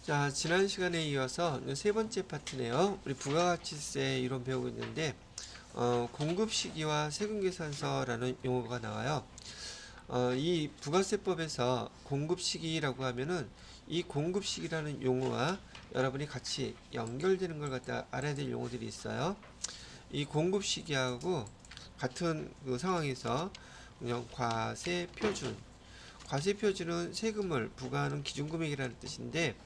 자, 지난 시간에 이어서 세 번째 파트네요. 우리 부가가치세 이론 배우고 있는데, 공급 시기와 세금 계산서라는 용어가 나와요. 이 부가세법에서 공급 시기라고 하면은 이 공급 시기라는 용어와 여러분이 같이 연결되는 걸 갖다 알아야 될 용어들이 있어요. 이 공급 시기하고 같은 그 상황에서 그냥 과세 표준, 과세 표준은 세금을 부과하는 기준금액이라는 뜻인데,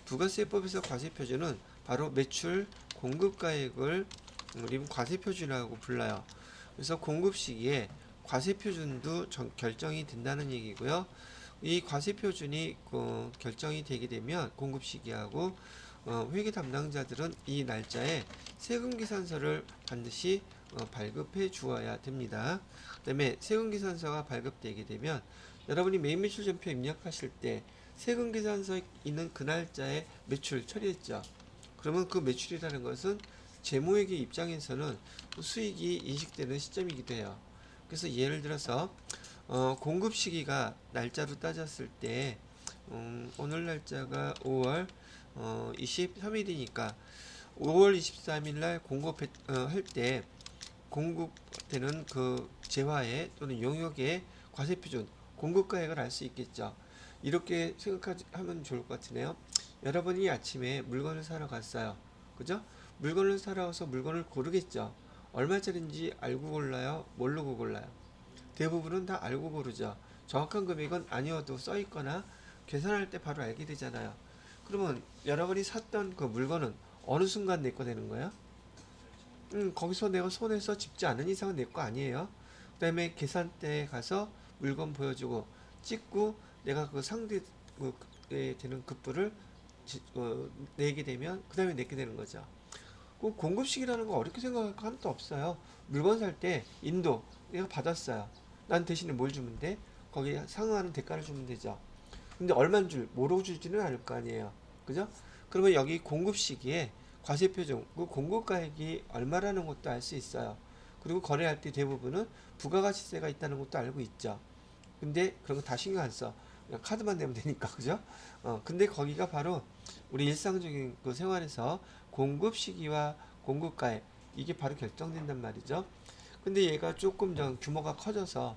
부가세법에서 과세표준은 바로 매출 공급가액을 우리 과세표준이라고 불러요. 그래서 공급 시기에 과세표준도 결정이 된다는 얘기고요. 이 과세표준이 결정이 되게 되면 공급 시기하고 회계 담당자들은 이 날짜에 세금계산서를 반드시 발급해 주어야 됩니다. 그 다음에 세금계산서가 발급되게 되면 여러분이 매매출전표 입력하실 때 세금계산서에 있는 그 날짜에 매출 처리했죠. 그러면 그 매출이라는 것은 재무회계 입장에서는 수익이 인식되는 시점이기도 해요. 그래서 예를 들어서 공급 시기가 날짜로 따졌을 때 오늘 날짜가 5월 23일이니까 5월 23일 날 공급할 때 공급되는 그 재화의 또는 용역의 과세표준 공급가액을 알 수 있겠죠. 이렇게 생각하면 좋을 것 같으네요. 여러분이 아침에 물건을 사러 갔어요. 그죠? 물건을 사러 가서 물건을 고르겠죠. 얼마짜리인지 알고 골라요? 모르고 골라요? 대부분은 다 알고 고르죠. 정확한 금액은 아니어도 써 있거나 계산할 때 바로 알게 되잖아요. 그러면 여러분이 샀던 그 물건은 어느 순간 내 거 되는 거야? 거기서 내가 손에서 집지 않은 이상은 내 거 아니에요. 그 다음에 계산대에 가서 물건 보여주고 찍고 내가 그 상대에 되는 급부를 내게 되면 그 다음에 내게 되는 거죠. 그 공급식이라는 거 어렵게 생각할 거 하나도 없어요. 물건 살 때 인도 내가 받았어요. 난 대신에 뭘 주면 돼? 거기에 상응하는 대가를 주면 되죠. 근데 얼마인 줄 모르고 주지는 않을 거 아니에요. 그죠? 그러면 여기 공급 시기에 과세표준, 그 공급가액이 얼마라는 것도 알 수 있어요. 그리고 거래할 때 대부분은 부가가치세가 있다는 것도 알고 있죠. 근데 그런 거 다 신경 안 써. 그냥 카드만 내면 되니까, 그죠? 근데 거기가 바로 우리 일상적인 그 생활에서 공급 시기와 공급가액, 이게 바로 결정된단 말이죠. 근데 얘가 조금 더 규모가 커져서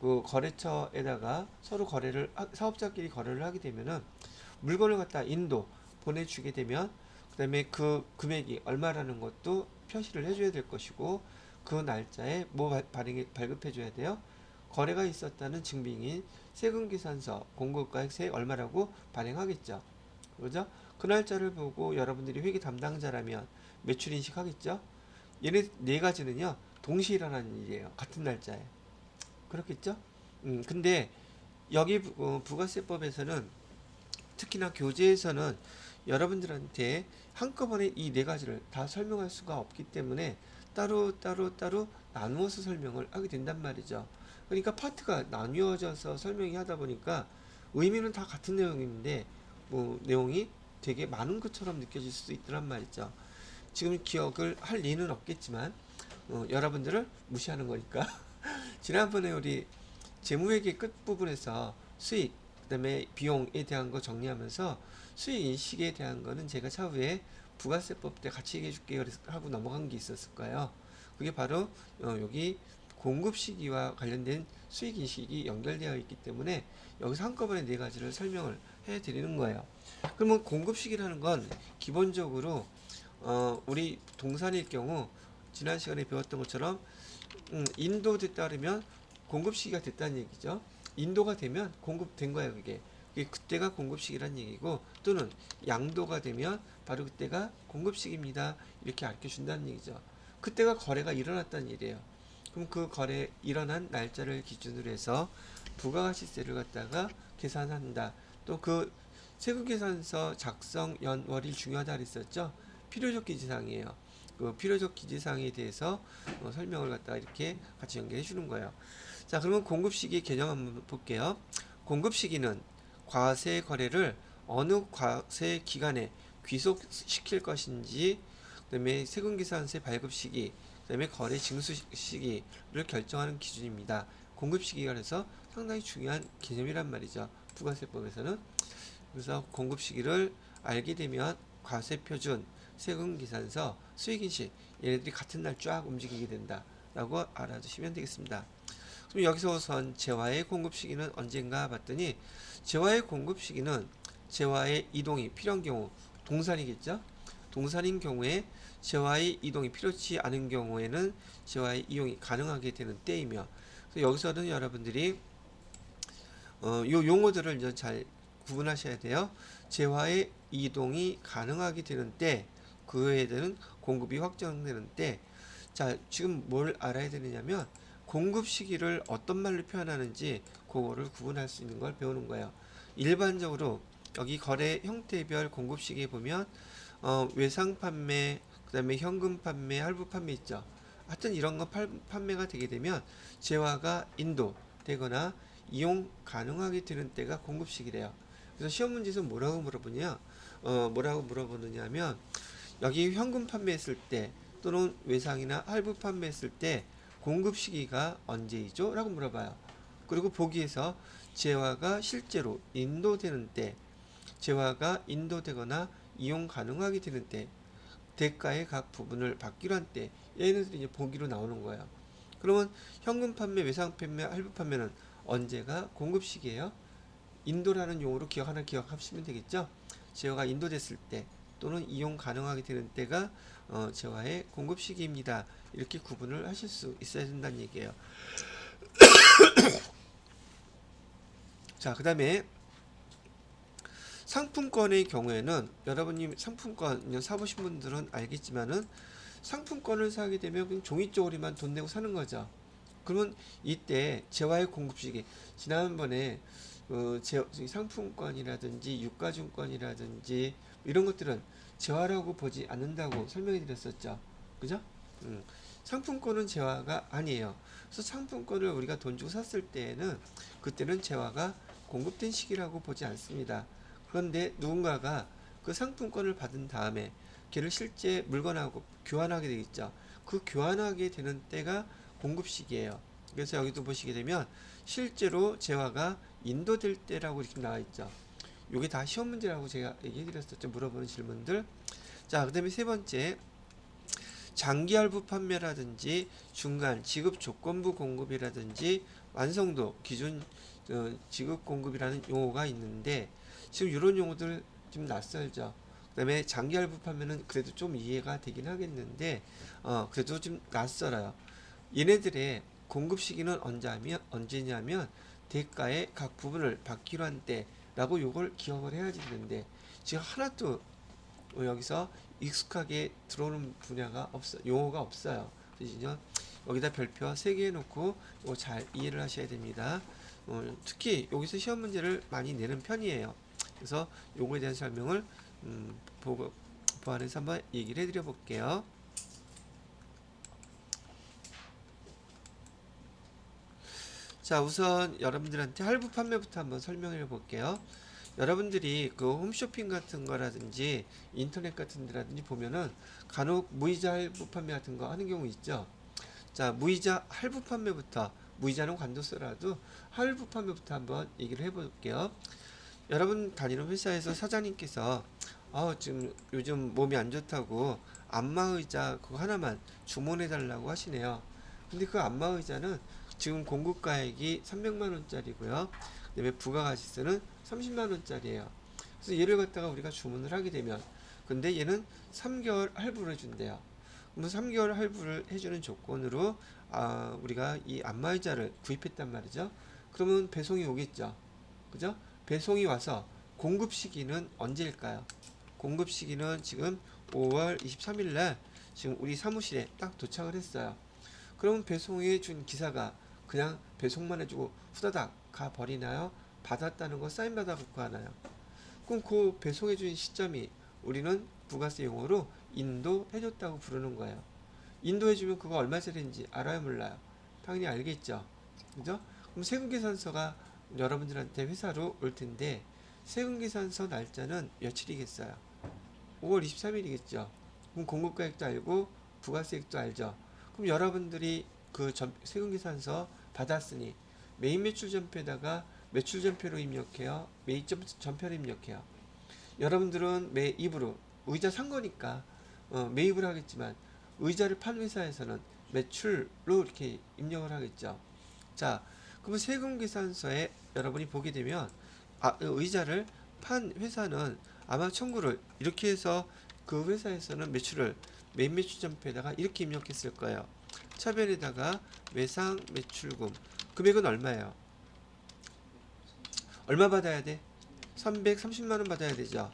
그 거래처에다가 서로 사업자끼리 거래를 하게 되면은 물건을 갖다 인도 보내주게 되면 그다음에 그 금액이 얼마라는 것도 표시를 해줘야 될 것이고 그 날짜에 뭐 발급해줘야 돼요? 거래가 있었다는 증빙인 세금계산서 공급가액 얼마라고 발행하겠죠. 그죠? 그 날짜를 보고 여러분들이 회계 담당자라면 매출 인식하겠죠? 얘네 네 가지는요 동시에 일어나는 일이에요. 같은 날짜에. 그렇겠죠? 근데 여기 부가세법에서는 특히나 교재에서는 여러분들한테 한꺼번에 이 네 가지를 다 설명할 수가 없기 때문에 따로 나누어서 설명을 하게 된단 말이죠. 그러니까 파트가 나뉘어져서 설명이 하다 보니까 의미는 다 같은 내용인데 뭐 내용이 되게 많은 것처럼 느껴질 수도 있더란 말이죠. 지금 기억을 할 리는 없겠지만 여러분들을 무시하는 거니까 지난번에 우리 재무회계 끝부분에서 수익, 그다음에 비용에 대한 거 정리하면서 수익 인식에 대한 거는 제가 차후에 부가세법 때 같이 얘기해 줄게요 하고 넘어간 게 있었을 거예요. 그게 바로 여기 공급 시기와 관련된 수익 인식이 연결되어 있기 때문에 여기서 한꺼번에 네 가지를 설명을 해 드리는 거예요. 그러면 공급 시기라는 건 기본적으로 우리 동산일 경우 지난 시간에 배웠던 것처럼 인도됐다 그러면 공급 시기가 됐다는 얘기죠. 인도가 되면 공급된 거예요, 그게. 그게 그때가 공급 시기란 얘기고 또는 양도가 되면 바로 그때가 공급 시기입니다. 이렇게 알려 준다는 얘기죠. 그때가 거래가 일어났다는 일이에요. 그럼 그 거래 일어난 날짜를 기준으로 해서 부가가치세를 갖다가 계산한다. 또 그 세금계산서 작성 연월일 중요하다 그랬었죠. 필요적 기지사항이에요. 그 필요적 기지사항에 대해서 설명을 갖다가 이렇게 같이 연결해 주는 거예요. 자, 그러면 공급 시기 개념 한번 볼게요. 공급 시기는 과세 거래를 어느 과세 기간에 귀속시킬 것인지, 그다음에 세금계산세 발급 시기, 그다음에 거래 징수 시기를 결정하는 기준입니다. 공급 시기가 그래서 상당히 중요한 개념이란 말이죠. 부가세법에서는. 그래서 공급 시기를 알게 되면 과세표준, 세금계산서, 수익인식 얘네들이 같은 날 쫙 움직이게 된다라고 알아두시면 되겠습니다. 그럼 여기서 우선 재화의 공급 시기는 언젠가 봤더니 재화의 공급 시기는 재화의 이동이 필요한 경우 동산이겠죠. 동산인 경우에 재화의 이동이 필요치 않은 경우에는 재화의 이용이 가능하게 되는 때이며 그래서 여기서는 여러분들이 요 용어들을 이제 잘 구분하셔야 돼요. 재화의 이동이 가능하게 되는 때, 그에 대한 공급이 확정되는 때, 자, 지금 뭘 알아야 되느냐면, 공급 시기를 어떤 말로 표현하는지, 그거를 구분할 수 있는 걸 배우는 거예요. 일반적으로, 여기 거래 형태별 공급 시기에 보면, 외상 판매, 그 다음에 현금 판매, 할부 판매 있죠. 하여튼 이런 거 판매가 되게 되면, 재화가 인도되거나, 이용 가능하게 되는 때가 공급시기래요. 그래서 시험 문제에서 뭐라고 물어보느냐면 여기 현금 판매했을 때 또는 외상이나 할부 판매했을 때 공급 시기가 언제이죠? 라고 물어봐요. 그리고 보기에서 재화가 실제로 인도되는 때, 재화가 인도되거나 이용 가능하게 되는 때, 대가의 각 부분을 받기로 한 때, 얘네들이 이제 보기로 나오는 거예요. 그러면 현금 판매, 외상 판매, 할부 판매는 언제가 공급 시기예요? 인도라는 용어로 기억하시면 되겠죠. 재화가 인도됐을 때 또는 이용 가능하게 되는 때가 재화의 공급 시기입니다. 이렇게 구분을 하실 수 있어야 된다는 얘기예요. 자, 그 다음에 상품권의 경우에는 여러분이 상품권 사보신 분들은 알겠지만은 상품권을 사게 되면 그냥 종이 쪼가리만 돈 내고 사는 거죠. 그러면 이때 재화의 공급 시기 지난번에 상품권이라든지 유가증권이라든지 이런 것들은 재화라고 보지 않는다고 설명해 드렸었죠. 그죠? 상품권은 재화가 아니에요. 그래서 상품권을 우리가 돈 주고 샀을 때에는 그때는 재화가 공급된 시기라고 보지 않습니다. 그런데 누군가가 그 상품권을 받은 다음에 걔를 실제 물건하고 교환하게 되겠죠. 그 교환하게 되는 때가 공급 시기예요. 그래서 여기도 보시게 되면 실제로 재화가 인도될 때라고 이렇게 나와 있죠. 요게 다 시험 문제라고 제가 얘기해 드렸었죠. 물어보는 질문들. 자, 그다음에 세 번째 장기 할부 판매라든지 중간 지급 조건부 공급이라든지 완성도 기준 지급 공급이라는 용어가 있는데 지금 이런 용어들 좀 낯설죠. 그다음에 장기 할부 판매는 그래도 좀 이해가 되긴 하겠는데 그래도 좀 낯설어요. 얘네들의 공급 시기는 언제냐면 대가의 각 부분을 받기로 한 때라고 요걸 기억을 해야지 되는데 지금 하나도 여기서 익숙하게 들어오는 분야가 용어가 없어요. 그래서 여기다 별표 3개 해놓고 이거 잘 이해를 하셔야 됩니다. 특히 여기서 시험 문제를 많이 내는 편이에요. 그래서 요거에 대한 설명을 보완해서 한번 얘기를 해드려 볼게요. 자, 우선 여러분들한테 할부 판매부터 한번 설명해 볼게요. 여러분들이 그 홈쇼핑 같은 거라든지 인터넷 같은 데라든지 보면은 간혹 무이자 할부 판매 같은 거 하는 경우 있죠. 자, 무이자 할부 판매부터, 무이자는 관도서라도 할부 판매부터 한번 얘기를 해볼게요. 여러분 다니는 회사에서 사장님께서 지금 요즘 몸이 안 좋다고 안마의자 그거 하나만 주문해 달라고 하시네요. 근데 그 안마의자는 지금 공급가액이 300만 원짜리고요. 그다음에 부가가치세는 30만 원짜리예요. 그래서 얘를 갖다가 우리가 주문을 하게 되면 근데 얘는 3개월 할부를 준대요. 그럼 3개월 할부를 해주는 조건으로 우리가 이 안마의자를 구입했단 말이죠. 그러면 배송이 오겠죠. 그죠? 배송이 와서 공급 시기는 언제일까요? 공급 시기는 지금 5월 23일 날 지금 우리 사무실에 딱 도착을 했어요. 그러면 배송해 준 기사가 그냥 배송만 해주고 후다닥 가 버리나요? 받았다는 거 사인 받아 갖고 하나요? 그럼 그 배송해 준 시점이 우리는 부가세 용어로 인도해줬다고 부르는 거예요. 인도해주면 그거 얼마짜리인지 알아요, 몰라요? 당연히 알겠죠. 그죠? 그럼 세금계산서가 여러분들한테 회사로 올 텐데 세금계산서 날짜는 며칠이겠어요? 5월 23일이겠죠. 그럼 공급가액도 알고 부가세액도 알죠. 그럼 여러분들이 그 세금계산서 받았으니 매입 매출 전표에다가 매출 전표로 입력해요. 매입 전표로 입력해요. 여러분들은 매입으로 의자 산 거니까 매입을 하겠지만 의자를 판 회사에서는 매출로 이렇게 입력을 하겠죠. 자, 그러면 세금계산서에 여러분이 보게 되면 의자를 판 회사는 아마 청구를 이렇게 해서 그 회사에서는 매출을 매입 매출점표에다가 이렇게 입력했을 거예요. 차변에다가 매상 매출금 금액은 얼마예요? 얼마 받아야 돼? 330만원 받아야 되죠.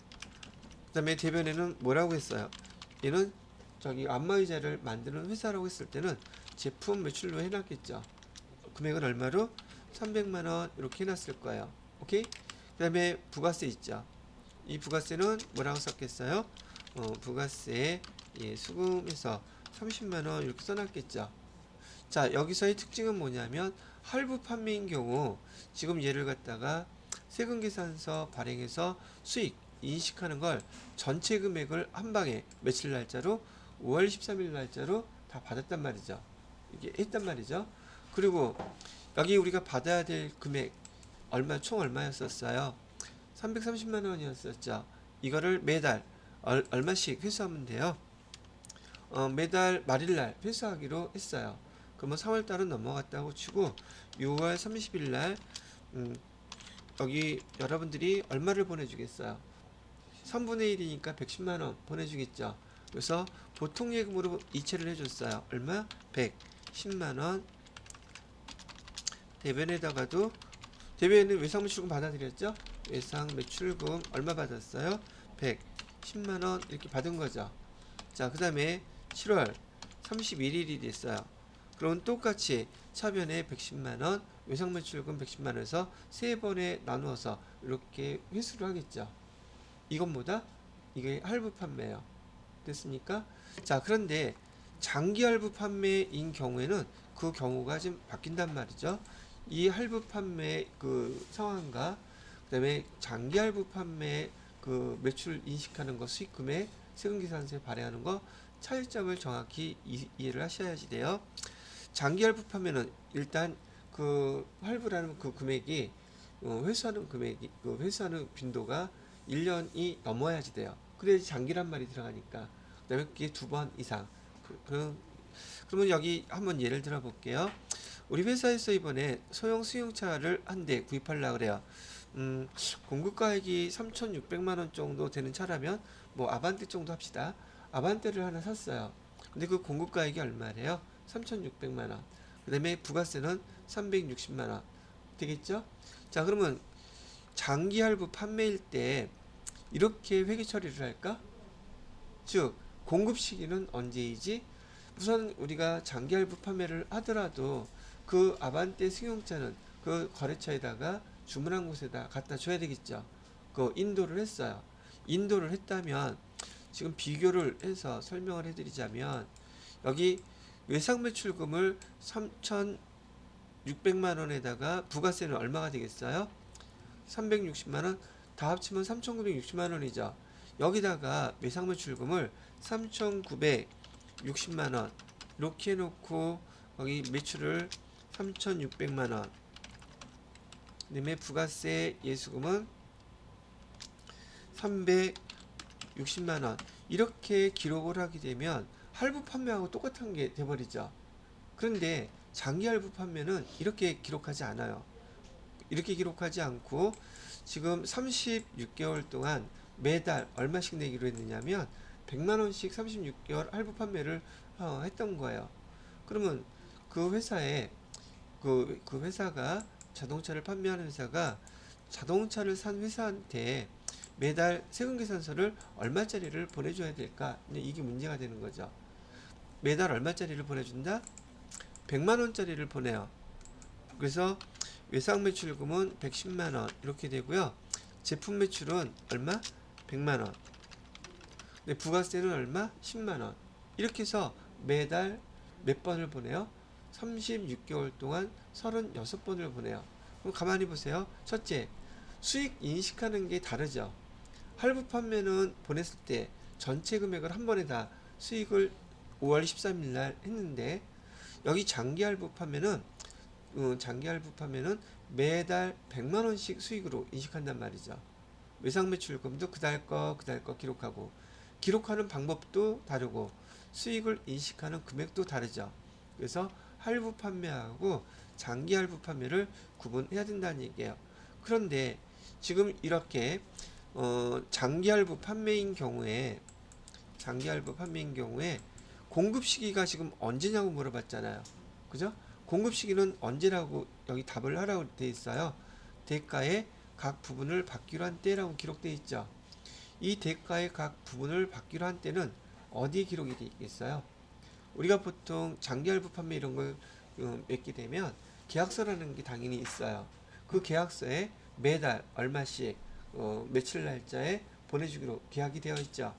그 다음에 대변에는 뭐라고 했어요? 얘는 저기 안마의자를 만드는 회사라고 했을 때는 제품 매출로 해놨겠죠. 금액은 얼마로? 300만원 이렇게 해놨을 거예요. 오케이? 그 다음에 부가세 있죠. 이 부가세는 뭐라고 썼겠어요? 부가세 수금해서 30만원 이렇게 써놨겠죠. 자, 여기서의 특징은 뭐냐면 할부 판매인 경우 지금 얘를 갖다가 세금계산서 발행해서 수익 인식하는 걸 전체 금액을 한 방에 며칠 날짜로 5월 13일 날짜로 다 받았단 말이죠. 이게 했단 말이죠. 그리고 여기 우리가 받아야 될 금액 총 얼마였었어요? 330만 원이었었죠. 이거를 매달 얼마씩 회수하면 돼요? 매달 말일날 회수하기로 했어요. 그러면 4월달은 넘어갔다고 치고 6월 30일 날 여기 여러분들이 얼마를 보내주겠어요? 3분의 1이니까 110만원 보내주겠죠. 그래서 보통 예금으로 이체를 해줬어요. 얼마? 110만원. 대변에다가도 대변에는 외상매출금 받아들였죠. 외상매출금 얼마 받았어요? 110만원 이렇게 받은 거죠. 자, 그 다음에 7월 31일이 됐어요. 그럼 똑같이 차변에 110만원, 외상매출금 110만원에서 세 번에 나누어서 이렇게 회수를 하겠죠. 이건 뭐다? 이게 할부 판매예요. 됐습니까? 자, 그런데 장기 할부 판매인 경우에는 그 경우가 좀 바뀐단 말이죠. 이 할부 판매 그 상황과 그다음에 장기 할부 판매 그 매출 인식하는 거 수익 금액 세금계산서에 발행하는 거 차이점을 정확히 이해를 하셔야지 돼요. 장기 할부 판매는 일단 그 할부라는 그 금액이 회수하는 금액이 그 회수하는 빈도가 1년이 넘어야지 돼요. 그래야지 장기란 말이 들어가니까. 그다음에 그게 2번 이상. 그러면 여기 한번 예를 들어 볼게요. 우리 회사에서 이번에 소형 승용차를 한 대 구입하려고 그래요. 공급가액이 3,600만 원 정도 되는 차라면 뭐 아반떼 정도 합시다. 아반떼를 하나 샀어요. 근데 그 공급가액이 얼마래요? 3,600만 원. 그다음에 부가세는 360만 원. 되겠죠? 자, 그러면 장기 할부 판매일 때 이렇게 회계 처리를 할까? 즉 공급 시기는 언제이지? 우선 우리가 장기 할부 판매를 하더라도 그 아반떼 승용차는 그 거래처에다가 주문한 곳에다 갖다 줘야 되겠죠. 그 인도를 했어요. 인도를 했다면 지금 비교를 해서 설명을 해드리자면 여기 외상매출금을 3,600만 원에다가 부가세는 얼마가 되겠어요? 360만 원, 다 합치면 3,960만 원이죠. 여기다가 외상매출금을 3,960만 원 이렇게 해놓고 여기 매출을 3,600만 원. 그다음에 부가세 예수금은 360만 원 이렇게 기록을 하게 되면 할부 판매하고 똑같은 게 돼버리죠. 그런데 장기 할부 판매는 이렇게 기록하지 않아요. 이렇게 기록하지 않고 지금 36개월 동안 매달 얼마씩 내기로 했느냐면 100만 원씩 36개월 할부 판매를 했던 거예요. 그러면 그 회사에 그 회사가 자동차를 판매하는 회사가 자동차를 산 회사한테 매달 세금계산서를 얼마짜리를 보내줘야 될까? 이게 문제가 되는 거죠. 매달 얼마짜리를 보내준다? 100만 원짜리를 보내요. 그래서 외상 매출금은 110만 원 이렇게 되고요. 제품 매출은 얼마? 100만 원. 근데 부가세는 얼마? 10만 원. 이렇게 해서 매달 몇 번을 보내요? 36개월 동안 36번을 보내요. 그럼 가만히 보세요. 첫째, 수익 인식하는 게 다르죠. 할부 판매는 보냈을 때 전체 금액을 한 번에 다 수익을 5월 13일 날 했는데 여기 장기 할부 판매는 매달 100만 원씩 수익으로 인식한단 말이죠. 외상매출금도 그달 거 기록하고, 기록하는 방법도 다르고, 수익을 인식하는 금액도 다르죠. 그래서 할부 판매하고 장기 할부 판매를 구분해야 된다는 얘기예요. 그런데 지금 이렇게 장기 할부 판매인 경우에 공급 시기가 지금 언제냐고 물어봤잖아요. 그죠? 공급 시기는 언제라고 여기 답을 하라고 돼 있어요. 대가의 각 부분을 받기로 한 때라고 기록되어 있죠. 이 대가의 각 부분을 받기로 한 때는 어디에 기록이 되어 있겠어요? 우리가 보통 장기 할부 판매 이런 걸 맺게 되면 계약서라는 게 당연히 있어요. 그 계약서에 매달 얼마씩 며칠 날짜에 보내주기로 계약이 되어 있죠.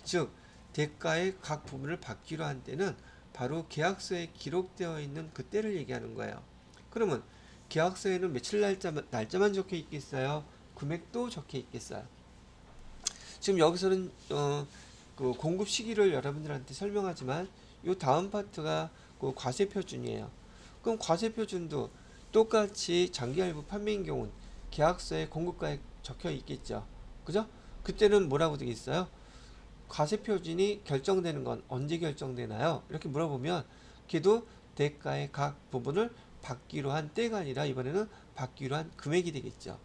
즉 대가의 각 부분을 받기로 한 때는 바로 계약서에 기록되어 있는 그때를 얘기하는 거예요. 그러면 계약서에는 며칠 날짜만 적혀 있겠어요? 금액도 적혀 있겠어요? 지금 여기서는 그 공급 시기를 여러분들한테 설명하지만 이 다음 파트가 그 과세 표준이에요. 그럼 과세 표준도 똑같이 장기 할부 판매인 경우는 계약서에 공급가액 적혀 있겠죠. 그죠? 그때는 뭐라고 되어 있어요? 과세 표준이 결정되는 건 언제 결정되나요? 이렇게 물어보면 걔도 대가의 각 부분을 받기로 한 때가 아니라 이번에는 받기로 한 금액이 되겠죠.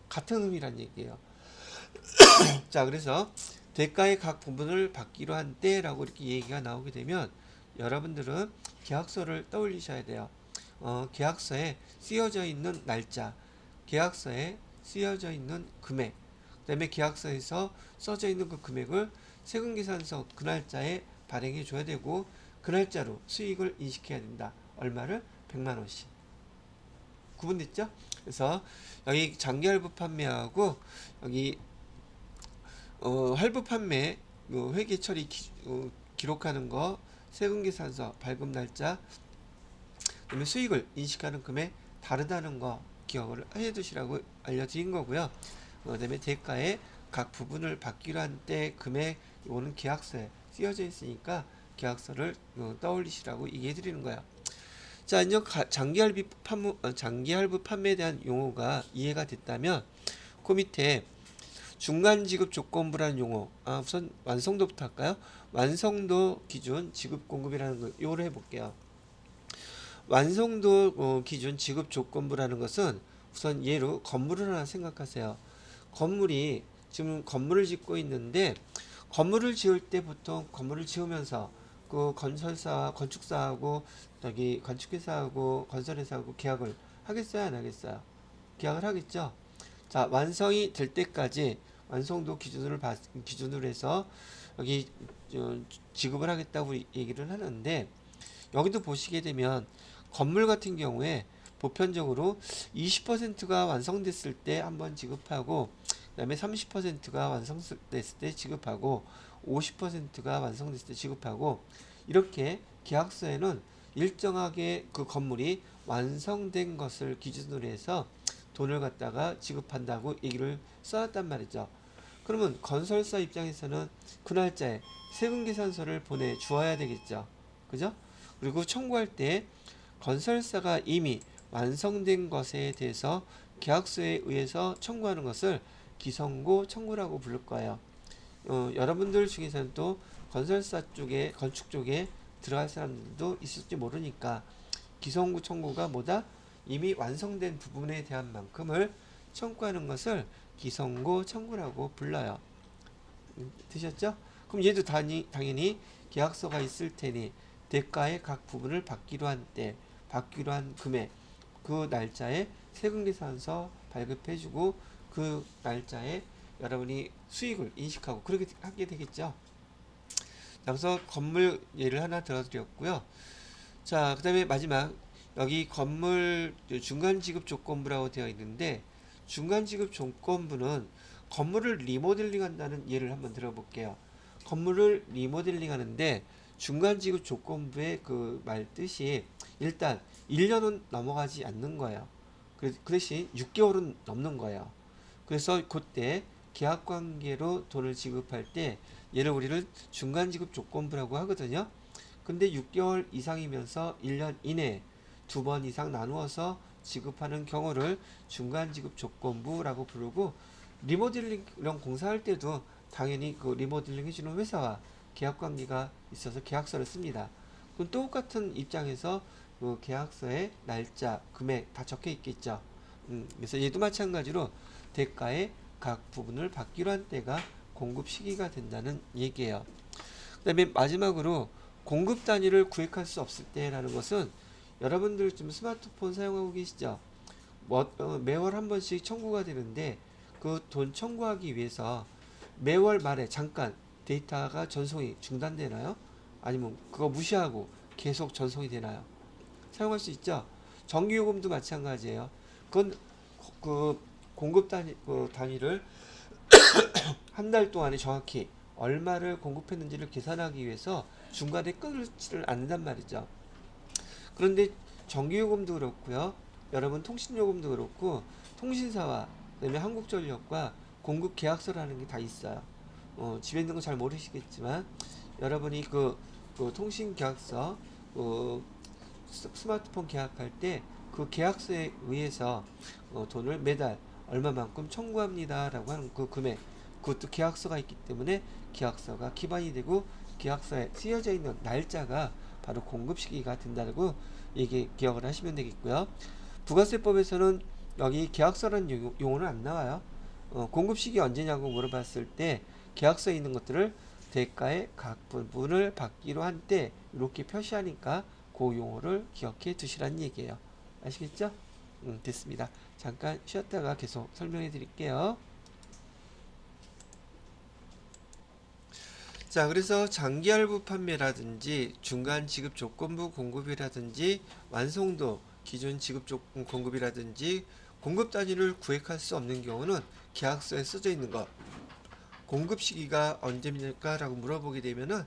같은 의미란 얘기예요. 자, 그래서 대가의 각 부분을 받기로 한 때라고 이렇게 얘기가 나오게 되면 여러분들은 계약서를 떠올리셔야 돼요. 계약서에 쓰여져 있는 날짜, 계약서에 쓰여져 있는 금액, 그 다음에 계약서에서 써져 있는 그 금액을 세금계산서 그 날짜에 발행해 줘야 되고 그 날짜로 수익을 인식해야 된다. 얼마를? 100만 원씩. 구분됐죠? 그래서 여기 장기 할부 판매하고 여기 할부 판매 회계 처리 기록하는 거 세금계산서 발급 날짜 그다음에 수익을 인식하는 금액 다르다는 거 기억을 해 두시라고 알려드린 거고요. 그다음에 대가의 각 부분을 받기로 한 때 금액 이거는 계약서에 쓰여져 있으니까 계약서를 떠올리시라고 얘기해 드리는 거야. 자, 이제 장기 할부 판매에 대한 용어가 이해가 됐다면 그 밑에 중간 지급 조건부라는 용어. 우선 완성도부터 할까요? 완성도 기준 지급 공급이라는 걸 요를 해볼게요. 완성도 기준 지급 조건부라는 것은 우선 예로 건물을 하나 생각하세요. 건물이 지금 건물을 짓고 있는데 건물을 지을 때 보통 건물을 지으면서 그 건축사하고 저기 건축회사하고 건설회사하고 계약을 하겠어요, 안 하겠어요? 계약을 하겠죠. 자, 완성이 될 때까지 완성도 기준으로 해서 여기 지급을 하겠다고 얘기를 하는데 여기도 보시게 되면 건물 같은 경우에 보편적으로 20%가 완성됐을 때 한번 지급하고 그다음에 30%가 완성됐을 때 지급하고 50%가 완성됐을 때 지급하고 이렇게 계약서에는 일정하게 그 건물이 완성된 것을 기준으로 해서 돈을 갖다가 지급한다고 얘기를 써놨단 말이죠. 그러면 건설사 입장에서는 그 날짜에 세금계산서를 보내주어야 되겠죠. 그죠? 그리고 청구할 때 건설사가 이미 완성된 것에 대해서 계약서에 의해서 청구하는 것을 기성고 청구라고 부를 거예요. 여러분들 중에서는 또 건설사 쪽에 건축 쪽에 들어갈 사람들도 있을지 모르니까 기성구 청구가 뭐다? 이미 완성된 부분에 대한 만큼을 청구하는 것을 기성고 청구라고 불러요. 되셨죠? 그럼 얘도 당연히 계약서가 있을 테니 대가의 각 부분을 받기로 한 때, 받기로 한 금액, 그 날짜에 세금계산서 발급해주고 그 날짜에 여러분이 수익을 인식하고 그렇게 하게 되겠죠. 그래서 건물 예를 하나 들어드렸고요. 자, 그 다음에 마지막 여기 건물 중간 지급 조건부라고 되어 있는데 중간 지급 조건부는 건물을 리모델링 한다는 예를 한번 들어볼게요. 건물을 리모델링 하는데 중간 지급 조건부의 그 말 뜻이 일단 1년은 넘어가지 않는 거예요. 그 대신 6개월은 넘는 거예요. 그래서 그때 계약 관계로 돈을 지급할 때 얘를 우리는 중간 지급 조건부라고 하거든요. 근데 6개월 이상이면서 1년 이내 두 번 이상 나누어서 지급하는 경우를 중간 지급 조건부라고 부르고 리모델링 이런 공사할 때도 당연히 그 리모델링 해주는 회사와 계약 관계가 있어서 계약서를 씁니다. 그럼 똑같은 입장에서 그 계약서에 날짜, 금액 다 적혀 있겠죠. 그래서 얘도 마찬가지로 대가의 각 부분을 받기로 한 때가 공급 시기가 된다는 얘기예요. 그 다음에 마지막으로 공급 단위를 구획할 수 없을 때라는 것은 여러분들 지금 스마트폰 사용하고 계시죠? 매월 한 번씩 청구가 되는데 그 돈 청구하기 위해서 매월 말에 잠깐 데이터가 전송이 중단되나요? 아니면 그거 무시하고 계속 전송이 되나요? 사용할 수 있죠? 전기요금도 마찬가지예요. 그건 그 공급 단위를 한 달 동안에 정확히 얼마를 공급했는지를 계산하기 위해서 중간에 끊지를 않는단 말이죠. 그런데 전기요금도 그렇고요. 여러분 통신요금도 그렇고 통신사와 그다음에 한국전력과 공급 계약서라는 게 다 있어요. 집에 있는 거 잘 모르시겠지만 여러분이 그 통신 계약서 스마트폰 계약할 때 그 계약서에 의해서 돈을 매달 얼마만큼 청구합니다라고 하는 그 금액 그것도 계약서가 있기 때문에 계약서가 기반이 되고 계약서에 쓰여져 있는 날짜가 바로 공급 시기가 된다고 이게 기억을 하시면 되겠고요. 부가세법에서는 여기 계약서라는 용어는 안 나와요. 공급 시기 언제냐고 물어봤을 때 계약서에 있는 것들을 대가의 각 부분을 받기로 한 때 이렇게 표시하니까 그 용어를 기억해 두시라는 얘기예요. 아시겠죠? 됐습니다. 잠깐 쉬었다가 계속 설명해 드릴게요. 자, 그래서 장기 할부 판매라든지 중간 지급 조건부 공급이라든지 완성도 기존 지급 조건 공급이라든지 공급 단위를 구획할 수 없는 경우는 계약서에 써져 있는 것 공급 시기가 언제입니까? 라고 물어보게 되면은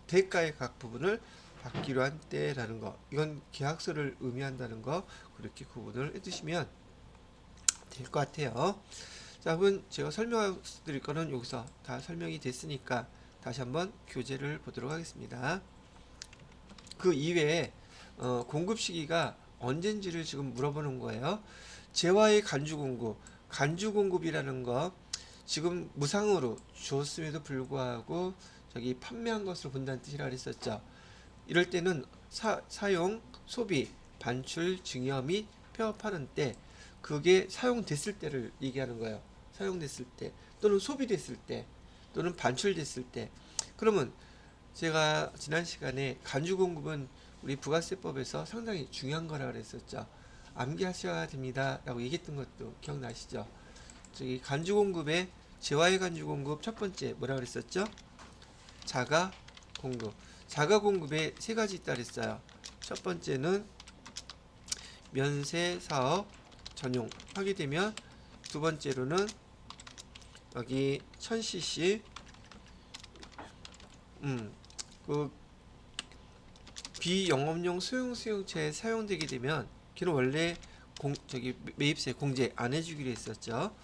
대가의 각 부분을 받기로 한 때라는 거 이건 계약서를 의미한다는 거 그렇게 구분을 해두시면 될 것 같아요. 자, 그럼 제가 설명드릴 거는 여기서 다 설명이 됐으니까 다시 한번 교재를 보도록 하겠습니다. 그 이외에 공급 시기가 언젠지를 지금 물어보는 거예요. 재화의 간주 공급, 간주 공급이라는 거 지금 무상으로 줬음에도 불구하고 저기 판매한 것으로 본다는 뜻이라 그랬었죠. 이럴 때는 사용, 소비, 반출, 증여 및 폐업하는 때 그게 사용됐을 때를 얘기하는 거예요. 사용됐을 때 또는 소비됐을 때 또는 반출됐을 때 그러면 제가 지난 시간에 간주 공급은 우리 부가세법에서 상당히 중요한 거라 그랬었죠. 암기하셔야 됩니다 라고 얘기했던 것도 기억나시죠? 저기 간주 공급의 재화의 간주 공급 첫 번째 뭐라 그랬었죠? 자가 공급. 자가 공급에 세 가지 있다 그랬어요. 첫 번째는 면세 사업 전용 하게 되면 두 번째로는 여기 1000cc 그 비영업용 소형수용차에 사용되게 되면 걔는 원래 저기 매입세 공제 안 해주기로 했었죠.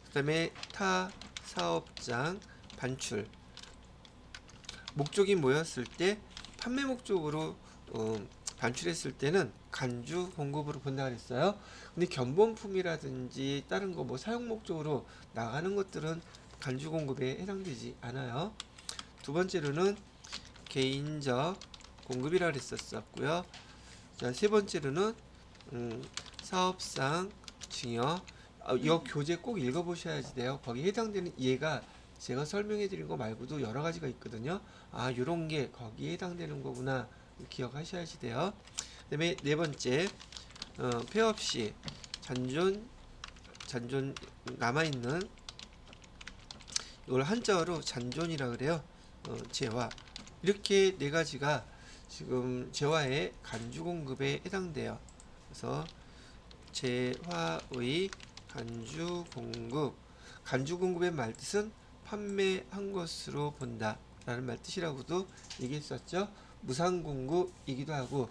그 다음에 타 사업장 반출 목적이 뭐였을 때 판매 목적으로 반출했을 때는 간주 공급으로 본다 그랬어요. 근데 견본품이라든지 다른 거 뭐 사용 목적으로 나가는 것들은 간주 공급에 해당되지 않아요. 두 번째로는 개인적 공급이라 그랬었고요. 자, 세 번째로는 사업상 증여. 이 교재 꼭 읽어보셔야지 돼요. 거기 해당되는 예가 제가 설명해 드린 거 말고도 여러 가지가 있거든요. 아, 요런 게 거기에 해당되는 거구나 기억하셔야지 돼요. 그 다음에 네 번째 폐업 시 잔존 남아있는 이걸 한자어로 잔존이라 그래요. 재화 이렇게 네 가지가 지금 재화의 간주 공급에 해당돼요. 그래서 재화의 간주 공급의 말뜻은 판매한 것으로 본다 라는 말뜻이라고도 얘기했었죠. 무상 공급이기도 하고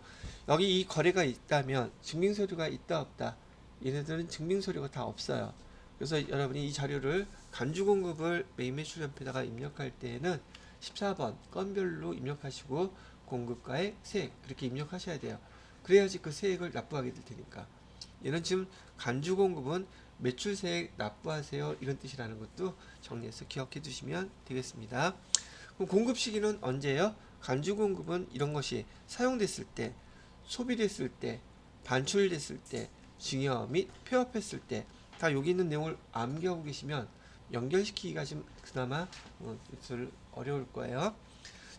여기 이 거래가 있다면 증빙서류가 있다 없다 얘네들은 증빙서류가 다 없어요. 그래서 여러분이 이 자료를 간주 공급을 매입매출연표에다가 입력할 때에는 14번 건별로 입력하시고 공급가의 세액 그렇게 입력하셔야 돼요. 그래야지 그 세액을 납부하게 될 테니까. 얘는 지금 간주 공급은 매출세액 납부하세요 이런 뜻이라는 것도 정리해서 기억해 두시면 되겠습니다. 그럼 공급 시기는 언제예요? 간주 공급은 이런 것이 사용됐을 때, 소비됐을 때, 반출됐을 때, 증여 및 폐업했을 때, 다 여기 있는 내용을 암기하고 계시면 연결시키기가 좀 그나마 어려울 거예요.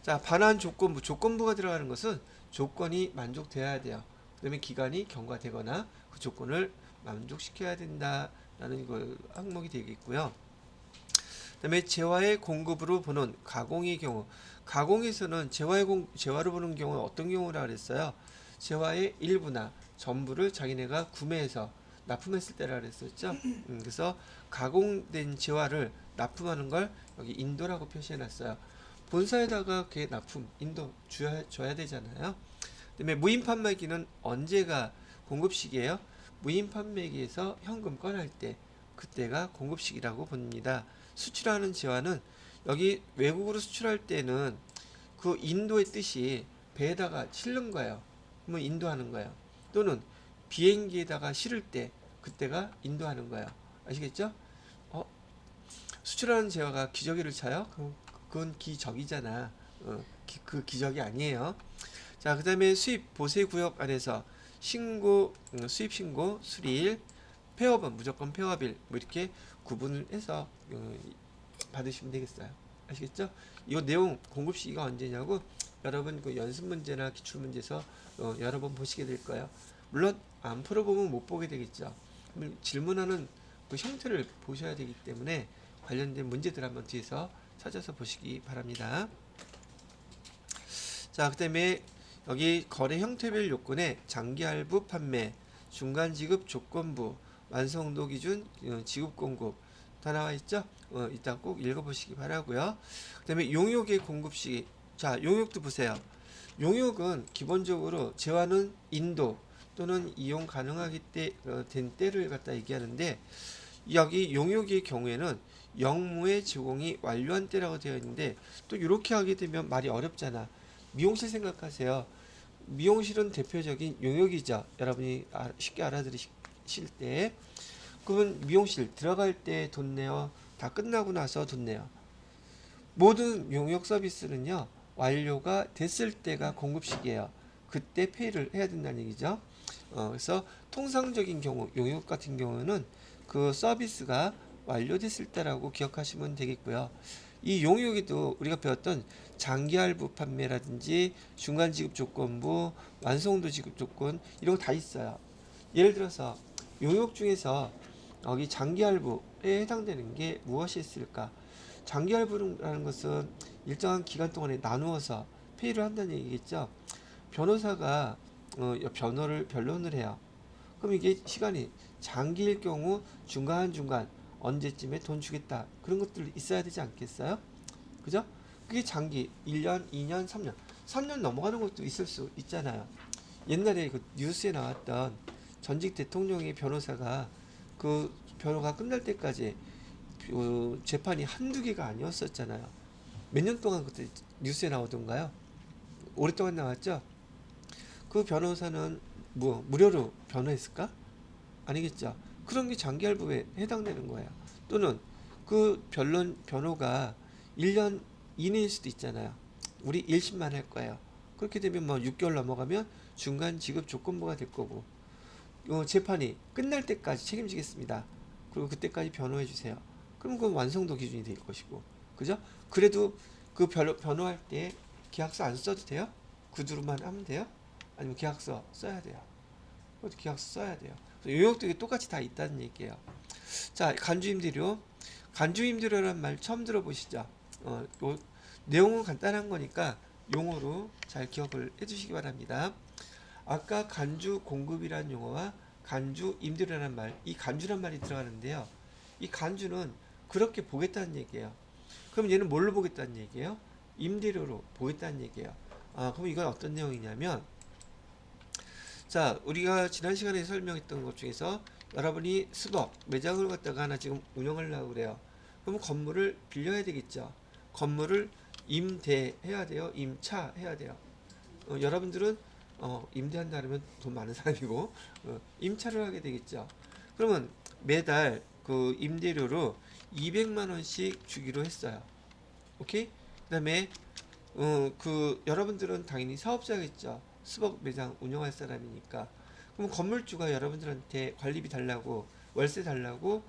자, 반환 조건부. 조건부가 들어가는 것은 조건이 만족돼야 돼요. 그 다음에 기간이 경과되거나 그 조건을 만족시켜야 된다라는 걸 항목이 되겠고요. 그 다음에 재화의 공급으로 보는 가공의 경우. 가공에서는 재화로 보는 경우는 어떤 경우라 그랬어요? 재화의 일부나 전부를 자기네가 구매해서 납품했을 때라 그랬었죠. 그래서 가공된 재화를 납품하는 걸 여기 인도라고 표시해놨어요. 본사에다가 그 납품, 인도 줘야 되잖아요. 그다음에 무인 판매기는 언제가 공급 시기예요? 무인 판매기에서 현금 꺼낼 때, 그때가 공급 시기라고 봅니다. 수출하는 재화는 여기 외국으로 수출할 때는 그 인도의 뜻이 배에다가 실는 거예요. 그러면 인도하는 거예요. 또는 비행기에다가 실을 때 그때가 인도하는 거예요. 아시겠죠? 수출하는 재화가 기저귀를 차요? 그건 기적이잖아. 그 기적이 아니에요. 자, 그 다음에 수입 보세 구역 안에서 신고, 수입 신고, 수리일, 폐업은 무조건 폐업일, 뭐 이렇게 구분을 해서 받으시면 되겠어요. 아시겠죠? 이 내용 공급 시기가 언제냐고 여러분 그 연습 문제나 기출 문제에서 여러 번 보시게 될 거예요. 물론 안 풀어보면 못 보게 되겠죠. 질문하는 그 형태를 보셔야 되기 때문에 관련된 문제들 한번 뒤에서 찾아서 보시기 바랍니다. 자, 그 다음에 여기 거래 형태별 요건에 장기할부 판매, 중간지급 조건부, 완성도 기준, 지급 공급 다 나와 있죠? 이따 꼭 읽어보시기 바라고요. 그 다음에 용역의 공급 시기. 자, 용역도 보세요. 용역은 기본적으로 재화는 인도 또는 이용 가능하기 된 때를 갖다 얘기하는데, 여기 용역의 경우에는 영무의 제공이 완료한 때라고 되어 있는데, 또 이렇게 하게 되면 말이 어렵잖아. 미용실 생각하세요. 미용실은 대표적인 용역이죠. 여러분이 쉽게 알아들으실 때. 그러면 미용실 들어갈 때 돈 내요? 다 끝나고 나서 돈 내요? 모든 용역 서비스는요, 완료가 됐을 때가 공급 시기예요. 그때 페이를 해야 된다는 얘기죠. 그래서 통상적인 경우, 용역 같은 경우는 그 서비스가 완료됐을 때라고 기억하시면 되겠고요. 이 용역에도 우리가 배웠던 장기할부 판매라든지 중간지급 조건부, 완성도 지급 조건 이런 거 다 있어요. 예를 들어서 용역 중에서 여기 장기할부에 해당되는 게 무엇이 있을까? 장기할부라는 것은 일정한 기간 동안에 나누어서 페이를 한다는 얘기겠죠. 변호사가 변론을 해요. 그럼 이게 시간이 장기일 경우 중간중간 언제쯤에 돈 주겠다 그런 것들 있어야 되지 않겠어요? 그죠? 그게 장기 1년, 2년, 3년 3년 넘어가는 것도 있을 수 있잖아요. 옛날에 그 뉴스에 나왔던 전직 대통령의 변호사가 그 변호가 끝날 때까지 재판이 한두 개가 아니었었잖아요. 몇 년 동안 그때 뉴스에 나오던가요? 오랫동안 나왔죠? 그 변호사는 뭐 무료로 변호했을까? 아니겠죠. 그런 게 장기할부에 해당되는 거예요. 또는 그 변호가 1년 이내일 수도 있잖아요. 우리 1심만 할 거예요. 그렇게 되면 뭐 6개월 넘어가면 중간 지급 조건부가 될 거고, 재판이 끝날 때까지 책임지겠습니다. 그리고 그때까지 변호해 주세요. 그럼 그건 완성도 기준이 될 것이고, 그죠? 그래도 그 변호할 때 계약서 안 써도 돼요? 구두로만 하면 돼요? 아니면 계약서 써야 돼요? 그것도 계약서 써야 돼요. 용역도 이게 똑같이 다 있다는 얘기예요. 자, 간주임대료라는 말 처음 들어보시죠? 내용은 간단한 거니까 용어로 잘 기억을 해주시기 바랍니다. 아까 간주 공급이라는 용어와 간주 임대료라는 말, 이 간주란 말이 들어가는데요. 이 간주는 그렇게 보겠다는 얘기예요. 그럼 얘는 뭘로 보겠다는 얘기예요? 임대료로 보겠다는 얘기예요. 그럼 이건 어떤 내용이냐면, 자, 우리가 지난 시간에 설명했던 것 중에서 여러분이 수법, 매장을 갖다가 하나 지금 운영하려고 그래요. 그럼 건물을 빌려야 되겠죠. 건물을 임대해야 돼요. 임차해야 돼요. 여러분들은 임대한다 그러면 돈 많은 사람이고 임차를 하게 되겠죠. 그러면 매달 그 임대료로 200만 원씩 주기로 했어요. 오케이? 그다음에 그 여러분들은 당연히 사업자겠죠. 수복 매장 운영할 사람이니까. 그럼 건물주가 여러분들한테 관리비 달라고 월세 달라고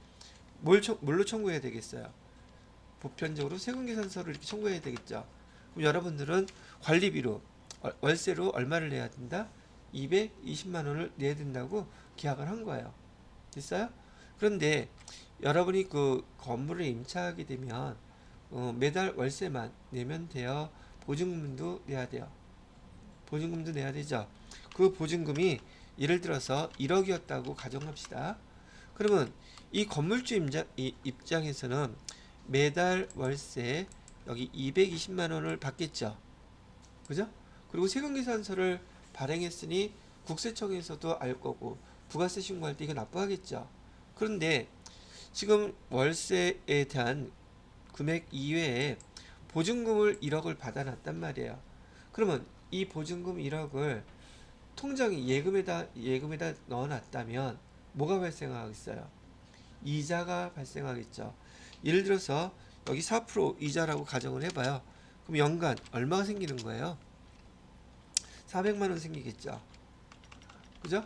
뭘로 청구해야 되겠어요? 보편적으로 세금계산서를 이렇게 청구해야 되겠죠. 그럼 여러분들은 관리비로 월세로 얼마를 내야 된다? 220만 원을 내야 된다고 계약을 한 거예요. 됐어요? 그런데 여러분이 그 건물을 임차하게 되면 매달 월세만 내면 돼요. 보증금도 내야 돼요. 보증금도 내야 되죠. 그 보증금이 예를 들어서 1억이었다고 가정합시다. 그러면 이 건물주 입장에서는 매달 월세 여기 220만 원을 받겠죠. 그죠? 그리고 세금계산서를 발행했으니 국세청에서도 알 거고 부가세 신고할 때 이거 납부하겠죠. 그런데 지금 월세에 대한 금액 이외에 보증금을 1억을 받아놨단 말이에요. 그러면 이 보증금 1억을 통장에 예금에다 넣어놨다면 뭐가 발생하겠어요? 이자가 발생하겠죠. 예를 들어서 여기 4% 이자라고 가정을 해봐요. 그럼 연간 얼마가 생기는 거예요? 400만 원 생기겠죠. 그죠?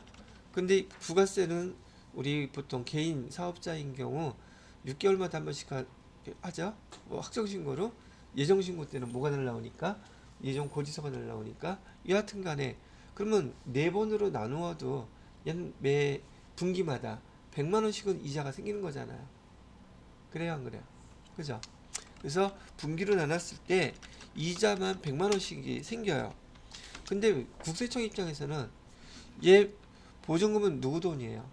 근데 부가세는 우리 보통 개인 사업자인 경우 6개월마다 한 번씩 하죠. 뭐 확정신고로 예정신고 때는 뭐가 날라오니까 예정 고지서가 날라오니까 여하튼 간에 그러면 네 번으로 나누어도 매 분기마다 100만 원씩은 이자가 생기는 거잖아요. 그래요, 안 그래요? 그죠? 그래서 분기로 나눴을 때 이자만 100만 원씩이 생겨요. 근데 국세청 입장에서는 얘 보증금은 누구 돈이에요?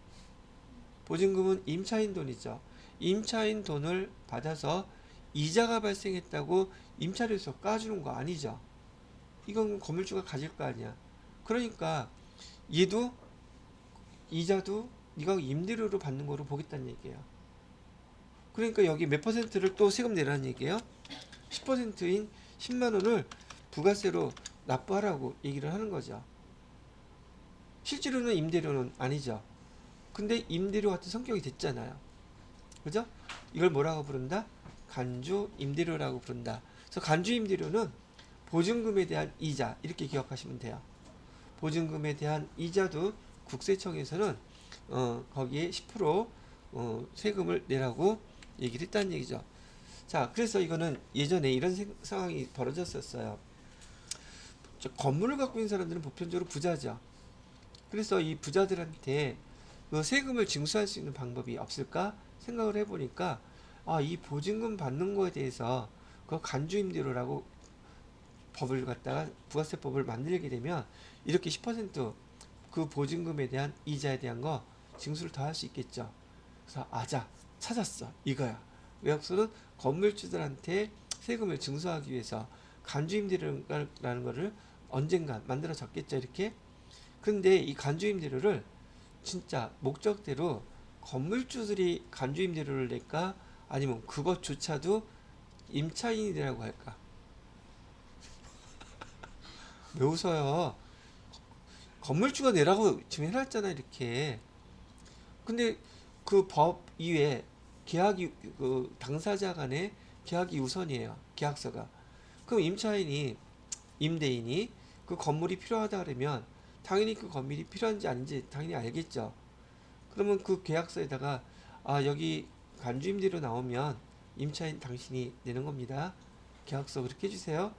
보증금은 임차인 돈이죠. 임차인 돈을 받아서 이자가 발생했다고 임차료에서 까주는 거 아니죠. 이건 건물주가 가질 거 아니야. 그러니까 얘도 이자도 네가 임대료로 받는 거로 보겠다는 얘기예요. 그러니까 여기 몇 퍼센트를 또 세금 내라는 얘기예요. 10%인 10만 원을 부가세로 납부하라고 얘기를 하는 거죠. 실제로는 임대료는 아니죠. 근데 임대료 같은 성격이 됐잖아요. 그죠? 이걸 뭐라고 부른다? 간주 임대료라고 부른다. 그래서 간주 임대료는 보증금에 대한 이자 이렇게 기억하시면 돼요. 보증금에 대한 이자도 국세청에서는 거기에 10% 세금을 내라고 얘기를 했다는 얘기죠. 자, 그래서 이거는 예전에 이런 상황이 벌어졌었어요. 건물을 갖고 있는 사람들은 보편적으로 부자죠. 그래서 이 부자들한테 그 세금을 징수할 수 있는 방법이 없을까 생각을 해보니까 이 보증금 받는 거에 대해서 그 간주임대료라고 법을 갖다가 부가세법을 만들게 되면 이렇게 10%그 보증금에 대한 이자에 대한 거 징수를 더 할 수 있겠죠. 그래서 찾았어 이거야. 외국서는 건물주들한테 세금을 징수하기 위해서 간주임대료라는 거를 언젠가 만들어졌겠죠 이렇게. 근데 이 간주임대료를 진짜 목적대로 건물주들이 간주임대료를 낼까 아니면 그것조차도 임차인이라고 할까? 왜 웃어요? 건물주가 내라고 지금 해놨잖아 이렇게. 근데 그 법 이외에 계약이 그 당사자 간의 계약이 우선이에요. 계약서가. 그럼 임대인이 그 건물이 필요하다 그러면 당연히 그 건물이 필요한지 아닌지 당연히 알겠죠. 그러면 그 계약서에다가 여기 간주임대로 나오면 임차인 당신이 내는 겁니다. 계약서 그렇게 해주세요.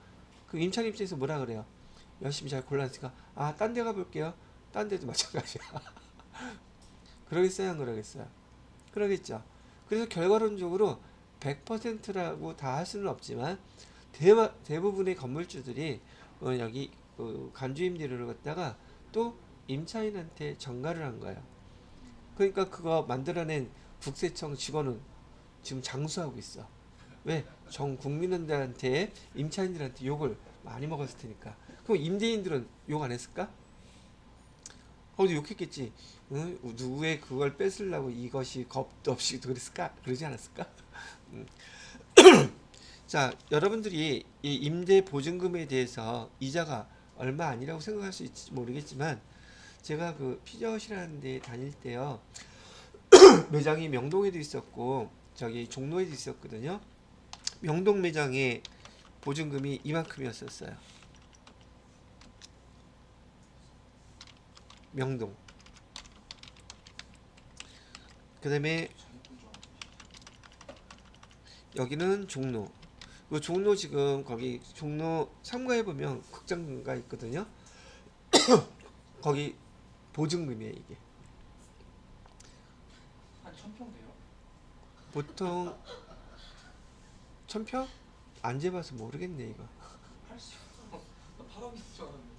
그 임차인 입장에서 뭐라 그래요? 열심히 잘 골랐으니까 딴 데 가볼게요. 딴 데도 마찬가지야. 그러겠어요, 안 그러겠어요? 그러겠죠. 그래서 결과론적으로 100%라고 다 할 수는 없지만 대부분의 건물주들이 여기 간주임대료를 갖다가 또 임차인한테 전가를 한 거예요. 그러니까 그거 만들어낸 국세청 직원은 지금 장수하고 있어. 왜? 전 국민들한테 임차인들한테 욕을 많이 먹었을 테니까. 그럼 임대인들은 욕 안 했을까? 거기도 욕했겠지. 응? 누구의 그걸 뺏으려고 이것이 겁도 없이 그랬을까? 그러지 않았을까? 자, 여러분들이 이 임대 보증금에 대해서 이자가 얼마 아니라고 생각할 수 있을지 모르겠지만 제가 그 피자헛이라는 데 다닐 때요. 매장이 명동에도 있었고 저기 종로에도 있었거든요. 명동 매장의 보증금이 이만큼이었었어요. 명동. 그 다음에 여기는 종로. 그 종로 지금 거기 종로 3가에 보면 극장가 있거든요. 거기 보증금이에요 이게. 한 1000평 돼요? 보통 1000평? 안 재봐서 모르겠네 이거. 80? 나 8억인 줄 알았는데.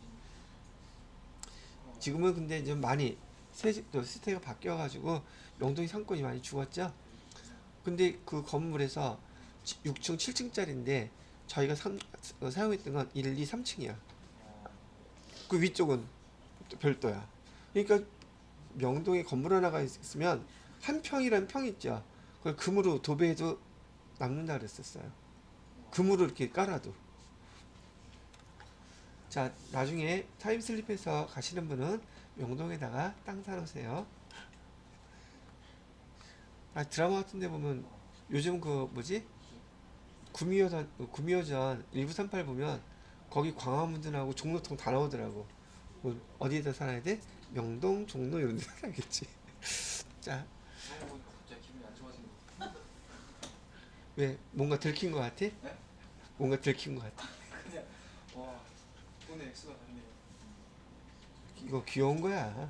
지금은 근데 좀 많이 시대가 바뀌어가지고 명동이 상권이 많이 죽었죠. 근데 그 건물에서 6층, 7층짜리인데 저희가 사용했던 건 1, 2, 3층이야. 그 위쪽은 또 별도야. 그러니까 명동에 건물 하나가 있으면 한 평이라는 평 있죠. 그걸 금으로 도배해도 남는다 그랬었어요. 금으로 이렇게 깔아도. 자, 나중에 타임슬립해서 가시는 분은 명동에다가 땅 사놓으세요. 드라마 같은 데 보면 요즘 그 뭐지? 구미호전 1938 보면 거기 광화문전하고 종로통 다 나오더라고. 뭐 어디에다 살아야 돼? 명동, 종로 이런 데 살아야겠지. 자, 그런 거 보니까 갑자기 기분이 안 좋아지는 거. 왜 뭔가 들킨 것 같아? 네? 뭔가 들킨 것 같아. 그냥 와 돈의 액수가 다르네요. 이거 귀여운 거야.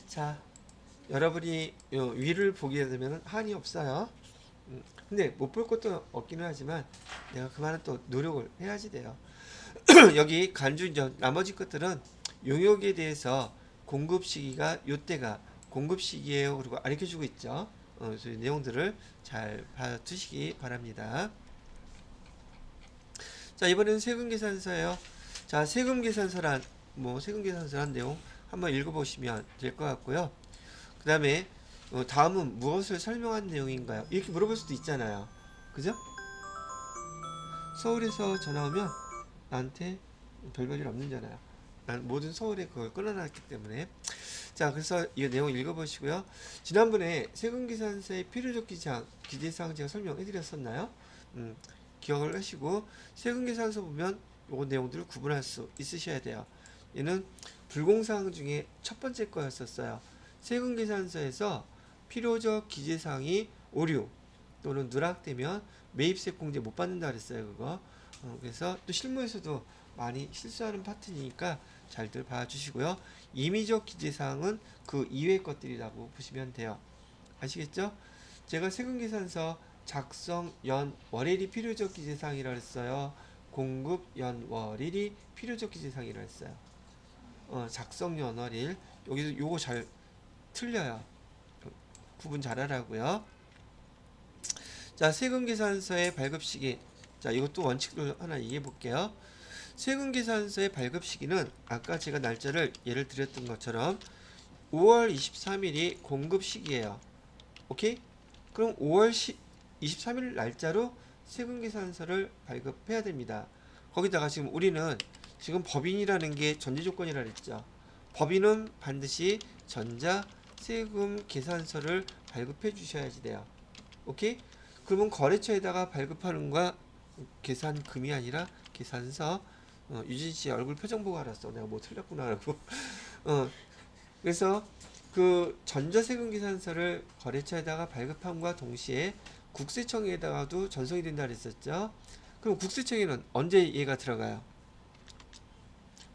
자, 여러분이 위를 보게 되면 한이 없어요. 근데 못 볼 것도 없기는 하지만 내가 그만한 또 노력을 해야지 돼요. 여기 간주전 나머지 것들은 용역에 대해서 공급 시기가 요때가 공급 시기예요. 그리고 알려주고 있죠. 그래서 내용들을 잘 봐두시기 바랍니다. 자, 이번에는 세금계산서예요. 자, 세금계산서란 세금계산서란 내용 한번 읽어보시면 될 것 같고요. 그 다음에 다음은 무엇을 설명한 내용인가요? 이렇게 물어볼 수도 있잖아요. 그죠? 서울에서 전화 오면 나한테 별볼일 없는잖아요. 난 모든 서울에 그걸 끊어놨기 때문에. 자, 그래서 이 내용 읽어보시고요. 지난번에 세금계산서의 필요적 기재사항 제가 설명해드렸었나요? 기억을 하시고 세금계산서 보면 요 내용들을 구분할 수 있으셔야 돼요. 얘는 불공사항 중에 첫 번째 거였었어요. 세금계산서에서 필요적 기재사항이 오류 또는 누락되면 매입세 공제 못 받는다 그랬어요. 그거. 그래서 또 실무에서도 많이 실수하는 파트니까 잘들 봐주시고요. 임의적 기재사항은 그 이외의 것들이라고 보시면 돼요. 아시겠죠? 제가 세금계산서 작성, 연, 월일이 필요적 기재사항이라 했어요. 공급, 연, 월일이 필요적 기재사항이라 했어요. 작성, 연, 월일 여기서 요거 잘 틀려요. 구분 잘하라고요. 자, 세금계산서의 발급 시기. 자, 이것도 원칙을 하나 얘기해 볼게요. 세금계산서의 발급 시기는 아까 제가 날짜를 예를 드렸던 것처럼 5월 23일이 공급 시기예요. 오케이? 그럼 5월 23일 날짜로 세금계산서를 발급해야 됩니다. 거기다가 지금 우리는 지금 법인이라는 게 전제조건이라 그랬죠. 법인은 반드시 전자 세금계산서를 발급해 주셔야지 돼요. 오케이? 그러면 거래처에다가 발급하는 거야 계산금이 아니라 계산서. 유진 씨 얼굴 표정 보고 알았어. 내가 뭐 틀렸구나라고. 그래서 그 전자세금 계산서를 거래처에다가 발급함과 동시에 국세청에다가도 전송이 된다 그랬었죠. 그럼 국세청에는 언제 얘가 들어가요?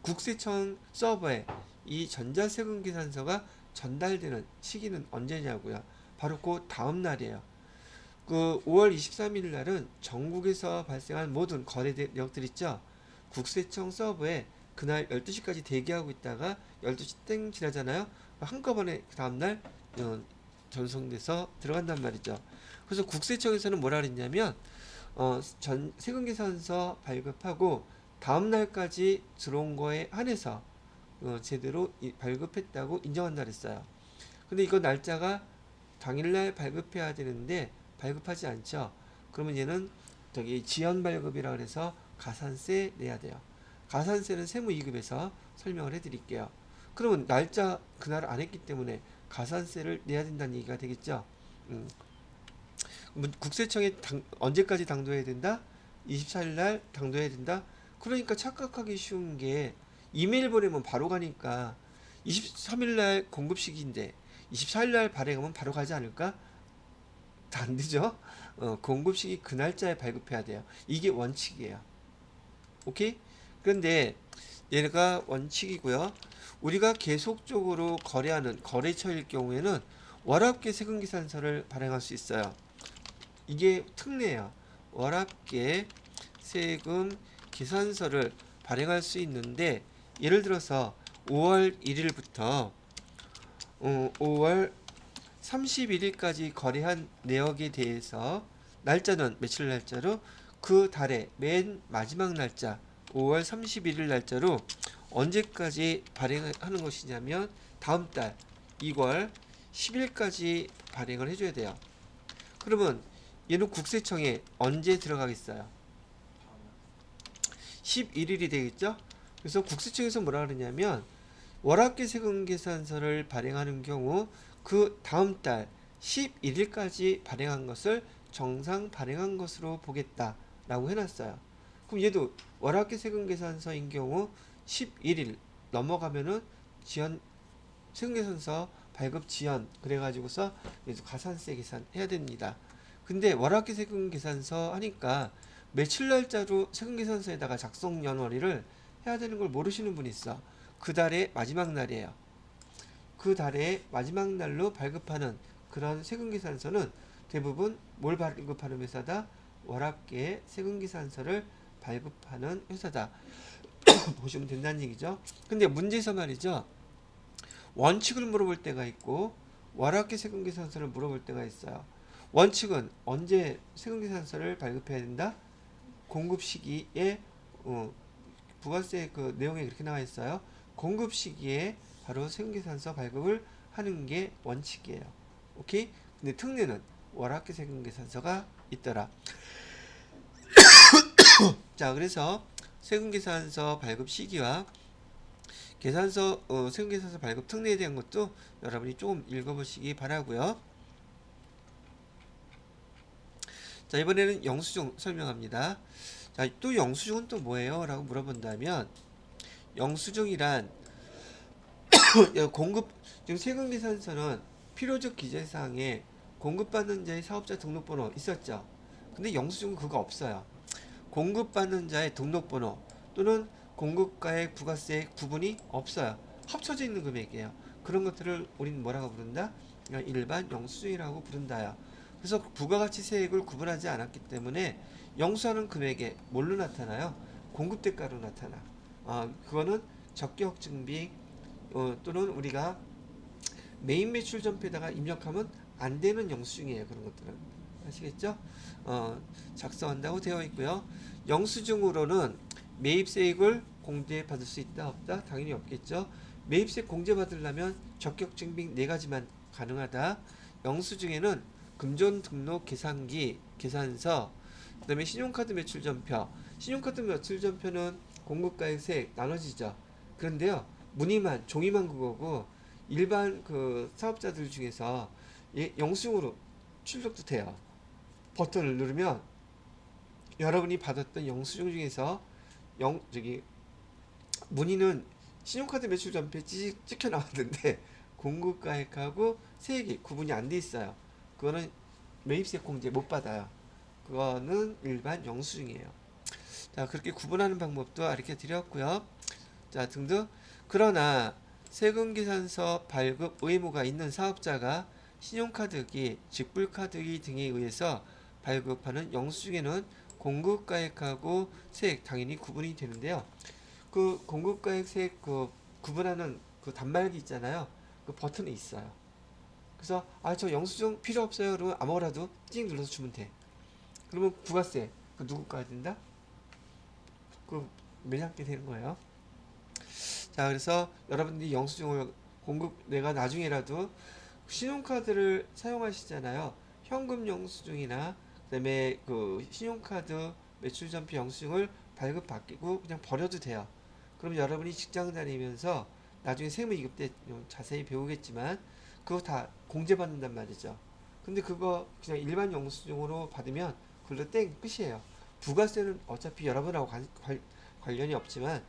국세청 서버에 이 전자세금 계산서가 전달되는 시기는 언제냐고요? 바로 그 다음 날이에요. 그 5월 23일 날은 전국에서 발생한 모든 거래 내역들 있죠. 국세청 서버에 그날 12시까지 대기하고 있다가 12시 땡 지나잖아요. 한꺼번에 그 다음날 전송돼서 들어간단 말이죠. 그래서 국세청에서는 뭐라 그랬냐면 세금계산서 발급하고 다음 날까지 들어온 거에 한해서 제대로 발급했다고 인정한다 그랬어요. 근데 이거 날짜가 당일날 발급해야 되는데 발급하지 않죠. 그러면 얘는 저기 지연 발급이라 그래서 가산세 내야 돼요. 가산세는 세무 2급에서 설명을 해드릴게요. 그러면 날짜 그날 안 했기 때문에 가산세를 내야 된다는 얘기가 되겠죠. 음. 국세청에 언제까지 당도해야 된다? 24일 날 당도해야 된다. 그러니까 착각하기 쉬운 게 이메일 보내면 바로 가니까 23일 날 공급식인데 24일 날 발행하면 바로 가지 않을까? 다 안 되죠? 공급식이 그 날짜에 발급해야 돼요. 이게 원칙이에요. 오케이? 그런데 얘가 원칙이고요. 우리가 계속적으로 거래하는 거래처일 경우에는 월합계 세금계산서를 발행할 수 있어요. 이게 특례야. 월합계 세금 계산서를 발행할 수 있는데 예를 들어서 5월 1일부터 5월 31일까지 거래한 내역에 대해서 날짜는 며칠 날짜로 그 달의 맨 마지막 날짜 5월 31일 날짜로 언제까지 발행하는 것이냐면 다음 달 2월 10일까지 발행을 해줘야 돼요. 그러면 얘는 국세청에 언제 들어가겠어요? 11일이 되겠죠? 그래서 국세청에서 뭐라 그러냐면 월합계 세금 계산서를 발행하는 경우 그 다음 달 11일까지 발행한 것을 정상 발행한 것으로 보겠다라고 해놨어요. 그럼 얘도 월합계 세금 계산서인 경우 11일 넘어가면은 지연 세금 계산서 발급 지연 그래가지고서 얘도 가산세 계산해야 됩니다. 근데 월합계 세금 계산서 하니까 며칠 날짜로 세금 계산서에다가 작성 연월일을 해야 되는 걸 모르시는 분이 있어. 그 달의 마지막 날이에요. 그 달의 마지막 날로 발급하는 그런 세금계산서는 대부분 뭘 발급하는 회사다? 월합계 세금계산서를 발급하는 회사다. 보시면 된다는 얘기죠. 근데 문제에서 말이죠. 원칙을 물어볼 때가 있고 월합계 세금계산서를 물어볼 때가 있어요. 원칙은 언제 세금계산서를 발급해야 된다? 공급 시기에 부가세 그 내용에 그렇게 나와 있어요. 공급 시기에 바로 세금계산서 발급을 하는 게 원칙이에요. 오케이? 근데 특례는 월합계 세금계산서가 있더라. 자, 그래서 세금계산서 발급 시기와 계산서 세금계산서 발급 특례에 대한 것도 여러분이 조금 읽어보시기 바라고요. 자, 이번에는 영수증 설명합니다. 자, 또 영수증은 또 뭐예요? 라고 물어본다면 영수증이란 공급 지금 세금계산서는 필요적 기재사항에 공급받는 자의 사업자 등록번호 있었죠. 근데 영수증은 그거 없어요. 공급받는 자의 등록번호 또는 공급가액 부가세 구분이 없어요. 합쳐져 있는 금액이에요. 그런 것들을 우리는 뭐라고 부른다? 일반 영수증이라고 부른다요. 그래서 부가가치세액을 구분하지 않았기 때문에 영수하는 금액에 뭘로 나타나요? 공급대가로 나타나. 그거는 적격증빙 또는 우리가 메인 매출 전표에다가 입력하면 안 되는 영수증이에요. 그런 것들은 아시겠죠? 작성한다고 되어 있고요. 영수증으로는 매입세액을 공제받을 수 있다 없다? 당연히 없겠죠. 매입세 공제 받으려면 적격증빙 4가지만 가능하다. 영수증에는 금전 등록 계산기 계산서 그 다음에 신용카드 매출 전표 신용카드 매출 전표는 공급가액 세액 나눠지죠. 그런데요 무늬만 종이만 그거고 일반 그 사업자들 중에서 영수증으로 출력도 돼요. 버튼을 누르면 여러분이 받았던 영수증 중에서 무늬는 신용카드 매출 전표에 찍혀 나왔는데 공급가액하고 세액이 구분이 안 돼 있어요. 그거는 매입세 공제 못 받아요. 그거는 일반 영수증이에요. 자, 그렇게 구분하는 방법도 가르쳐 드렸고요. 자, 등등. 그러나 세금계산서 발급 의무가 있는 사업자가 신용카드기, 직불카드기 등에 의해서 발급하는 영수증에는 공급가액하고 세액 당연히 구분이 되는데요. 그 공급가액 세액 그 구분하는 그 단말기 있잖아요. 그 버튼이 있어요. 그래서 저 영수증 필요 없어요. 그러면 아무거라도 띵 눌러서 주면 돼. 그러면 부가세 그 누구 가야 된다? 그 매장께 되는 거예요. 자, 그래서 여러분들이 영수증을 내가 나중에라도 신용카드를 사용하시잖아요. 현금 영수증이나 그다음에 그 신용카드 매출전표 영수증을 발급받고 그냥 버려도 돼요. 그럼 여러분이 직장 다니면서 나중에 세무 이급 때 자세히 배우겠지만 그거 다 공제받는단 말이죠. 근데 그거 그냥 일반 영수증으로 받으면 그걸로 땡 끝이에요. 부가세는 어차피 여러분하고 관련이 없지만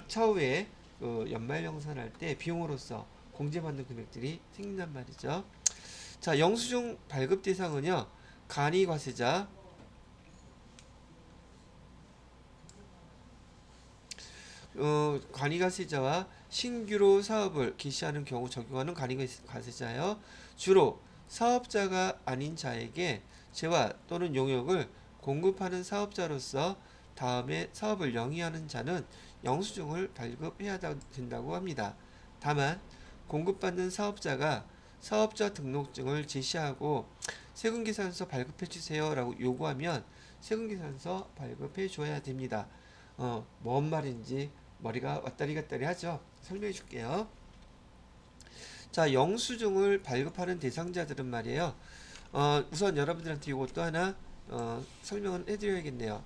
차후에 그 연말정산할 때 비용으로서 공제받는 금액들이 생긴단 말이죠. 자, 영수증 발급 대상은요. 간이과세자, 간이과세자와 신규로 사업을 개시하는 경우 적용하는 간이과세자요. 주로 사업자가 아닌 자에게 재화 또는 용역을 공급하는 사업자로서 다음에 사업을 영위하는 자는 영수증을 발급해야 된다고 합니다. 다만 공급받는 사업자가 사업자 등록증을 제시하고 세금계산서 발급해 주세요라고 요구하면 세금계산서 발급해 줘야 됩니다. 뭔 말인지 머리가 왔다리 갔다리 하죠. 설명해 줄게요. 자, 영수증을 발급하는 대상자들은 말이에요. 우선 여러분들한테 이것도 하나 설명을 해드려야겠네요.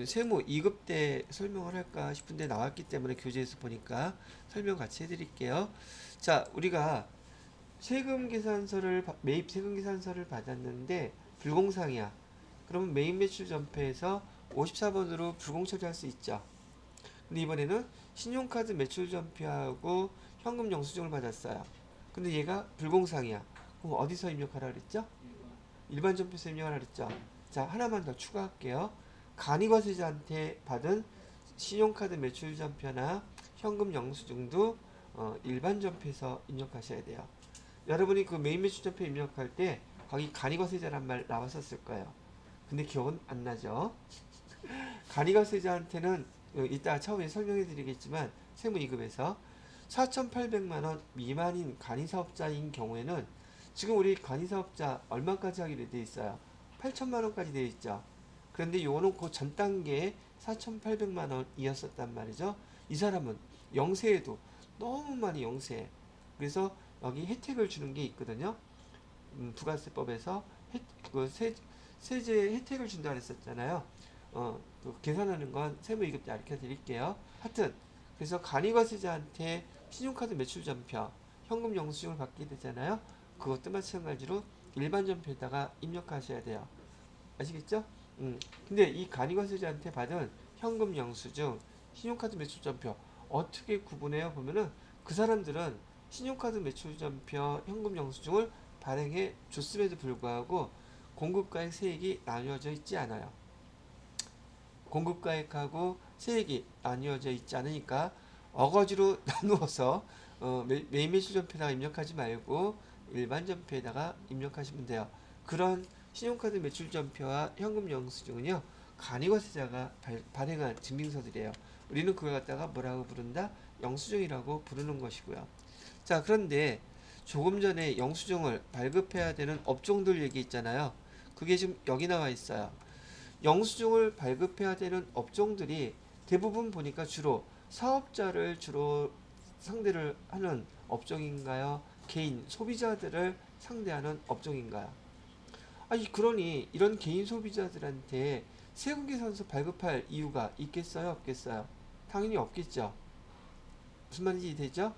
세무 2급 때 설명을 할까 싶은데 나왔기 때문에 교재에서 보니까 설명 같이 해드릴게요. 자, 우리가 매입 세금 계산서를 받았는데 불공상이야. 그러면 매입 매출 전표에서 54번으로 불공 처리할 수 있죠. 근데 이번에는 신용카드 매출 전표하고 현금 영수증을 받았어요. 근데 얘가 불공상이야. 그럼 어디서 입력하라 그랬죠? 일반 전표에서 입력하라 그랬죠. 자, 하나만 더 추가할게요. 간이과세자한테 받은 신용카드 매출 전표나 현금 영수증도 일반 전표에서 입력하셔야 돼요. 여러분이 그 메인 매출 전표 입력할 때 거기 간이과세자란 말 나왔었을 거예요. 근데 기억은 안 나죠? 간이과세자한테는 이따 차후에 설명해 드리겠지만 세무 2급에서 4,800만원 미만인 간이사업자인 경우에는 지금 우리 간이사업자 얼마까지 하기로 되어 있어요? 8천만원까지 되어 있죠. 그런데 요거는 그 전 단계에 4,800만원이었었단 말이죠. 이 사람은 영세에도 너무 많이 영세해. 그래서 여기 혜택을 주는 게 있거든요. 부가세법에서 세제 혜택을 준다 그랬었잖아요. 그 계산하는 건 세무 2급 때 알려 드릴게요. 하여튼 그래서 간이과세자한테 신용카드 매출 전표, 현금 영수증을 받게 되잖아요. 그것도 마찬가지로 일반 전표에다가 입력하셔야 돼요. 아시겠죠? 근데 이 간이과세자한테 받은 현금 영수증, 신용카드 매출 전표 어떻게 구분해요? 보면은 그 사람들은 신용카드 매출 전표, 현금 영수증을 발행해 줬음에도 불구하고 공급가액 세액이 나뉘어져 있지 않아요. 공급가액하고 세액이 나뉘어져 있지 않으니까 어거지로 나누어서 매입 매출 전표에다가 입력하지 말고 일반 전표에다가 입력하시면 돼요. 그런 신용카드 매출 전표와 현금 영수증은요, 간이과세자가 발행한 증빙서들이에요. 우리는 그걸 갖다가 뭐라고 부른다? 영수증이라고 부르는 것이고요. 자, 그런데 조금 전에 영수증을 발급해야 되는 업종들 얘기 있잖아요. 그게 지금 여기 나와 있어요. 영수증을 발급해야 되는 업종들이 대부분 보니까 주로 사업자를 주로 상대를 하는 업종인가요? 개인 소비자들을 상대하는 업종인가요? 아니, 그러니 이런 개인 소비자들한테 세금계산서 발급할 이유가 있겠어요? 없겠어요? 당연히 없겠죠. 무슨 말인지 되죠?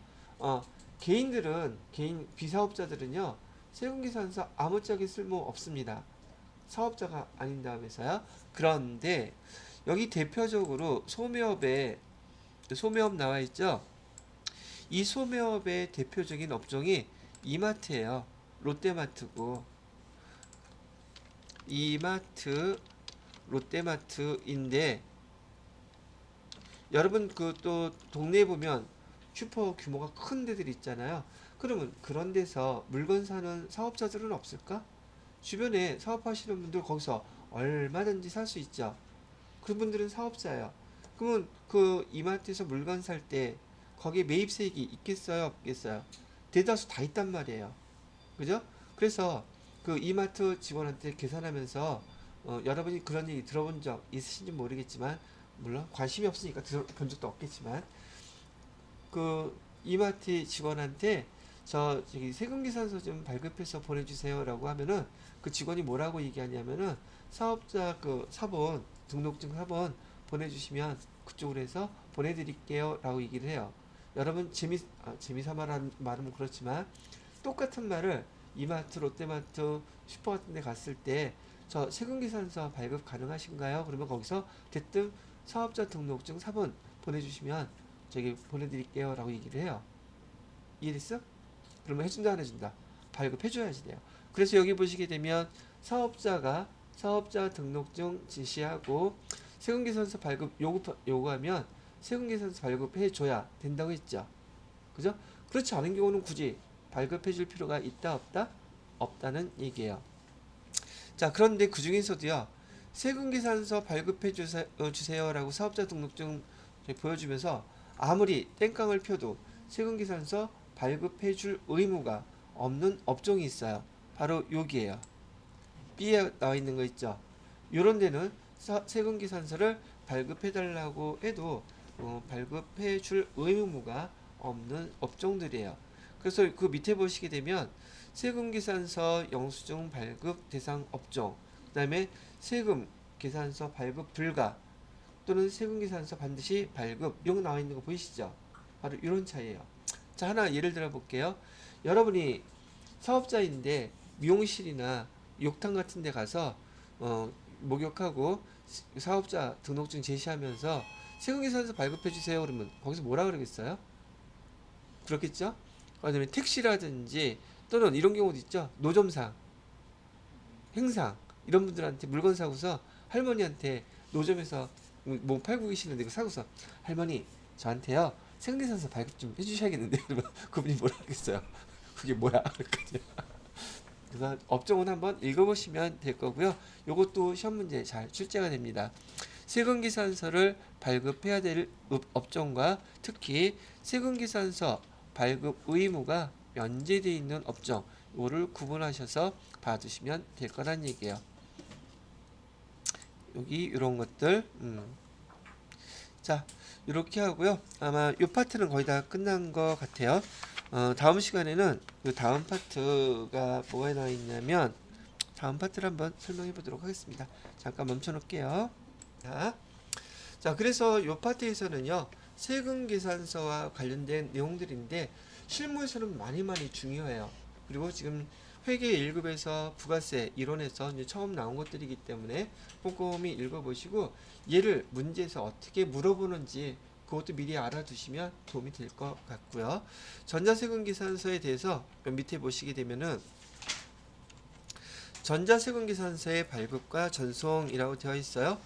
개인 비사업자들은요, 세금계산서 아무짝에 쓸모 없습니다. 사업자가 아닌 다음에서요. 그런데 여기 대표적으로 소매업 나와 있죠. 이 소매업의 대표적인 업종이 이마트예요. 롯데마트고, 이마트, 롯데마트인데, 여러분 그 또 동네에 보면 슈퍼 규모가 큰 데들 있잖아요. 그러면 그런 데서 물건 사는 사업자들은 없을까? 주변에 사업하시는 분들 거기서 얼마든지 살 수 있죠. 그분들은 사업자예요. 그러면 그 이마트에서 물건 살 때 거기에 매입세액이 있겠어요? 없겠어요? 대다수 다 있단 말이에요. 그죠? 그래서 그 이마트 직원한테 계산하면서 여러분이 그런 얘기 들어본 적 있으신지 모르겠지만, 물론 관심이 없으니까 들어본 적도 없겠지만, 그 이마트 직원한테 저기 세금계산서 좀 발급해서 보내주세요라고 하면은 그 직원이 뭐라고 얘기하냐면은 사업자 그 사본 등록증 사본 보내주시면 그쪽으로 해서 보내드릴게요라고 얘기를 해요. 여러분 재미삼아라는 말은 그렇지만 똑같은 말을 이마트, 롯데마트, 슈퍼 같은 데 갔을 때 저 세금계산서 발급 가능하신가요? 그러면 거기서 대뜸 사업자 등록증 4번 보내주시면 저기 보내드릴게요 라고 얘기를 해요. 이해됐어? 그러면 해준다 안 해준다? 발급해줘야지 돼요. 그래서 여기 보시게 되면 사업자가 사업자 등록증 지시하고 세금계산서 발급 요구하면 세금계산서 발급해줘야 된다고 했죠. 그죠? 그렇지 않은 경우는 굳이 발급해줄 필요가 있다 없다? 없다는 얘기예요. 자, 그런데 그 중에서도요, 세금계산서 발급해 주세요라고 사업자 등록증 보여주면서 아무리 땡깡을 펴도 세금계산서 발급해 줄 의무가 없는 업종이 있어요. 바로 여기에요. B에 나와 있는 거 있죠. 요런 데는 세금계산서를 발급해 달라고 해도 발급해 줄 의무가 없는 업종들이에요. 그래서 그 밑에 보시게 되면 세금계산서 영수증 발급 대상 업종, 그 다음에 세금계산서 발급 불가 또는 세금계산서 반드시 발급 이런 거 나와 있는 거 보이시죠? 바로 이런 차이예요. 자, 하나 예를 들어 볼게요. 여러분이 사업자인데 미용실이나 욕탕 같은 데 가서 목욕하고 사업자 등록증 제시하면서 세금계산서 발급해 주세요 그러면 거기서 뭐라 그러겠어요? 그렇겠죠? 그다음에 택시라든지 또는 이런 경우도 있죠. 노점상, 행상 이런 분들한테 물건 사고서 할머니한테 노점에서 뭐 팔고 계시는데 이거 사고서 할머니 저한테요 세금계산서 발급 좀 해주셔야겠는데 그러면 그분이 뭐라 하겠어요? 그게 뭐야? 그랬거든요. 그래서 업종은 한번 읽어보시면 될 거고요. 요것도 시험 문제 잘 출제가 됩니다. 세금계산서를 발급해야 될 업종과 특히 세금계산서 발급 의무가 면제되어 있는 업종 요를 구분하셔서 봐두시면 될 거란 얘기예요. 여기 이런 것들 자 이렇게 하고요. 아마 이 파트는 거의 다 끝난 것 같아요. 다음 시간에는 그 다음 파트가 뭐가 나와 있냐면 다음 파트를 한번 설명해 보도록 하겠습니다. 잠깐 멈춰 놓을게요. 자, 그래서 이 파트에서는요 세금 계산서와 관련된 내용들인데 실무에서는 많이 중요해요. 그리고 지금 회계 1급에서 부가세 이론에서 이제 처음 나온 것들이기 때문에 꼼꼼히 읽어보시고 얘를 문제에서 어떻게 물어보는지 그것도 미리 알아두시면 도움이 될 것 같고요. 전자세금 계산서에 대해서 밑에 보시게 되면은 전자세금 계산서의 발급과 전송이라고 되어 있어요.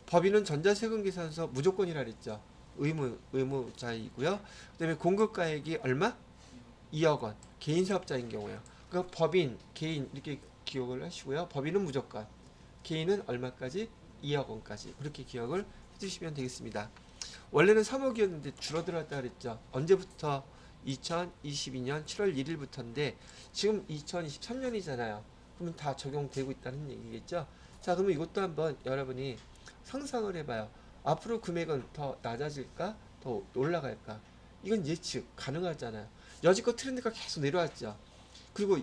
법인은 전자세금 계산서 무조건이라 그랬죠. 의무자이고요. 그다음에 공급가액이 얼마? 2억 원. 개인 사업자인 경우요. 그 법인, 개인 이렇게 기억을 하시고요. 법인은 무조건. 개인은 얼마까지? 2억 원까지. 그렇게 기억을 해주시면 되겠습니다. 원래는 3억이었는데 줄어들었다 그랬죠. 언제부터? 2022년 7월 1일부터인데 지금 2023년이잖아요. 그러면 다 적용되고 있다는 얘기겠죠. 자, 그러면 이것도 한번 여러분이 상상을 해봐요. 앞으로 금액은 더 낮아질까? 더 올라갈까? 이건 예측 가능하잖아요. 여지껏 트렌드가 계속 내려왔죠. 그리고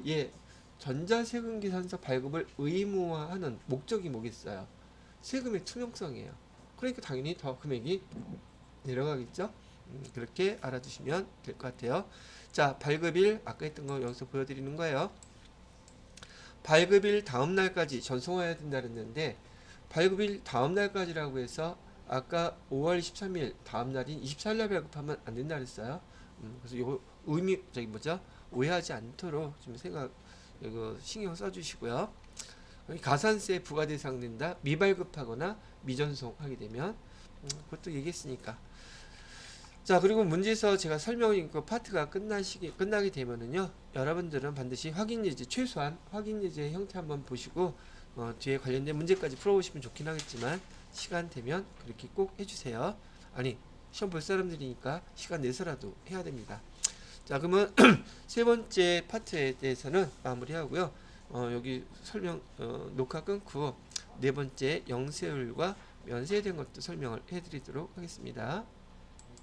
전자세금 계산서 발급을 의무화하는 목적이 뭐겠어요? 세금의 투명성이에요. 그러니까 당연히 더 금액이 내려가겠죠. 그렇게 알아두시면 될 것 같아요. 자, 발급일 아까 했던 거 여기서 보여드리는 거예요. 발급일 다음 날까지 전송해야 된다 그랬는데 발급일 다음 날까지라고 해서 아까 5월 23일 다음 날인 24일 날 발급하면 안 된다 그랬어요. 그래서 이거 오해하지 않도록 좀 이거 신경 써주시고요. 가산세 부과 대상된다. 미발급하거나 미전송하게 되면 그것도 얘기했으니까. 자, 그리고 문제에서 제가 설명인 그 파트가 끝나게 되면은요, 여러분들은 반드시 확인예제, 최소한 확인예제 형태 한번 보시고, 뒤에 관련된 문제까지 풀어보시면 좋긴 하겠지만, 시간 되면 그렇게 꼭 해주세요. 아니, 시험 볼 사람들이니까 시간 내서라도 해야 됩니다. 자, 그러면 세 번째 파트에 대해서는 마무리하고요. 여기 녹화 끊고 네 번째 영세율과 면세에 대한 것도 설명을 해드리도록 하겠습니다.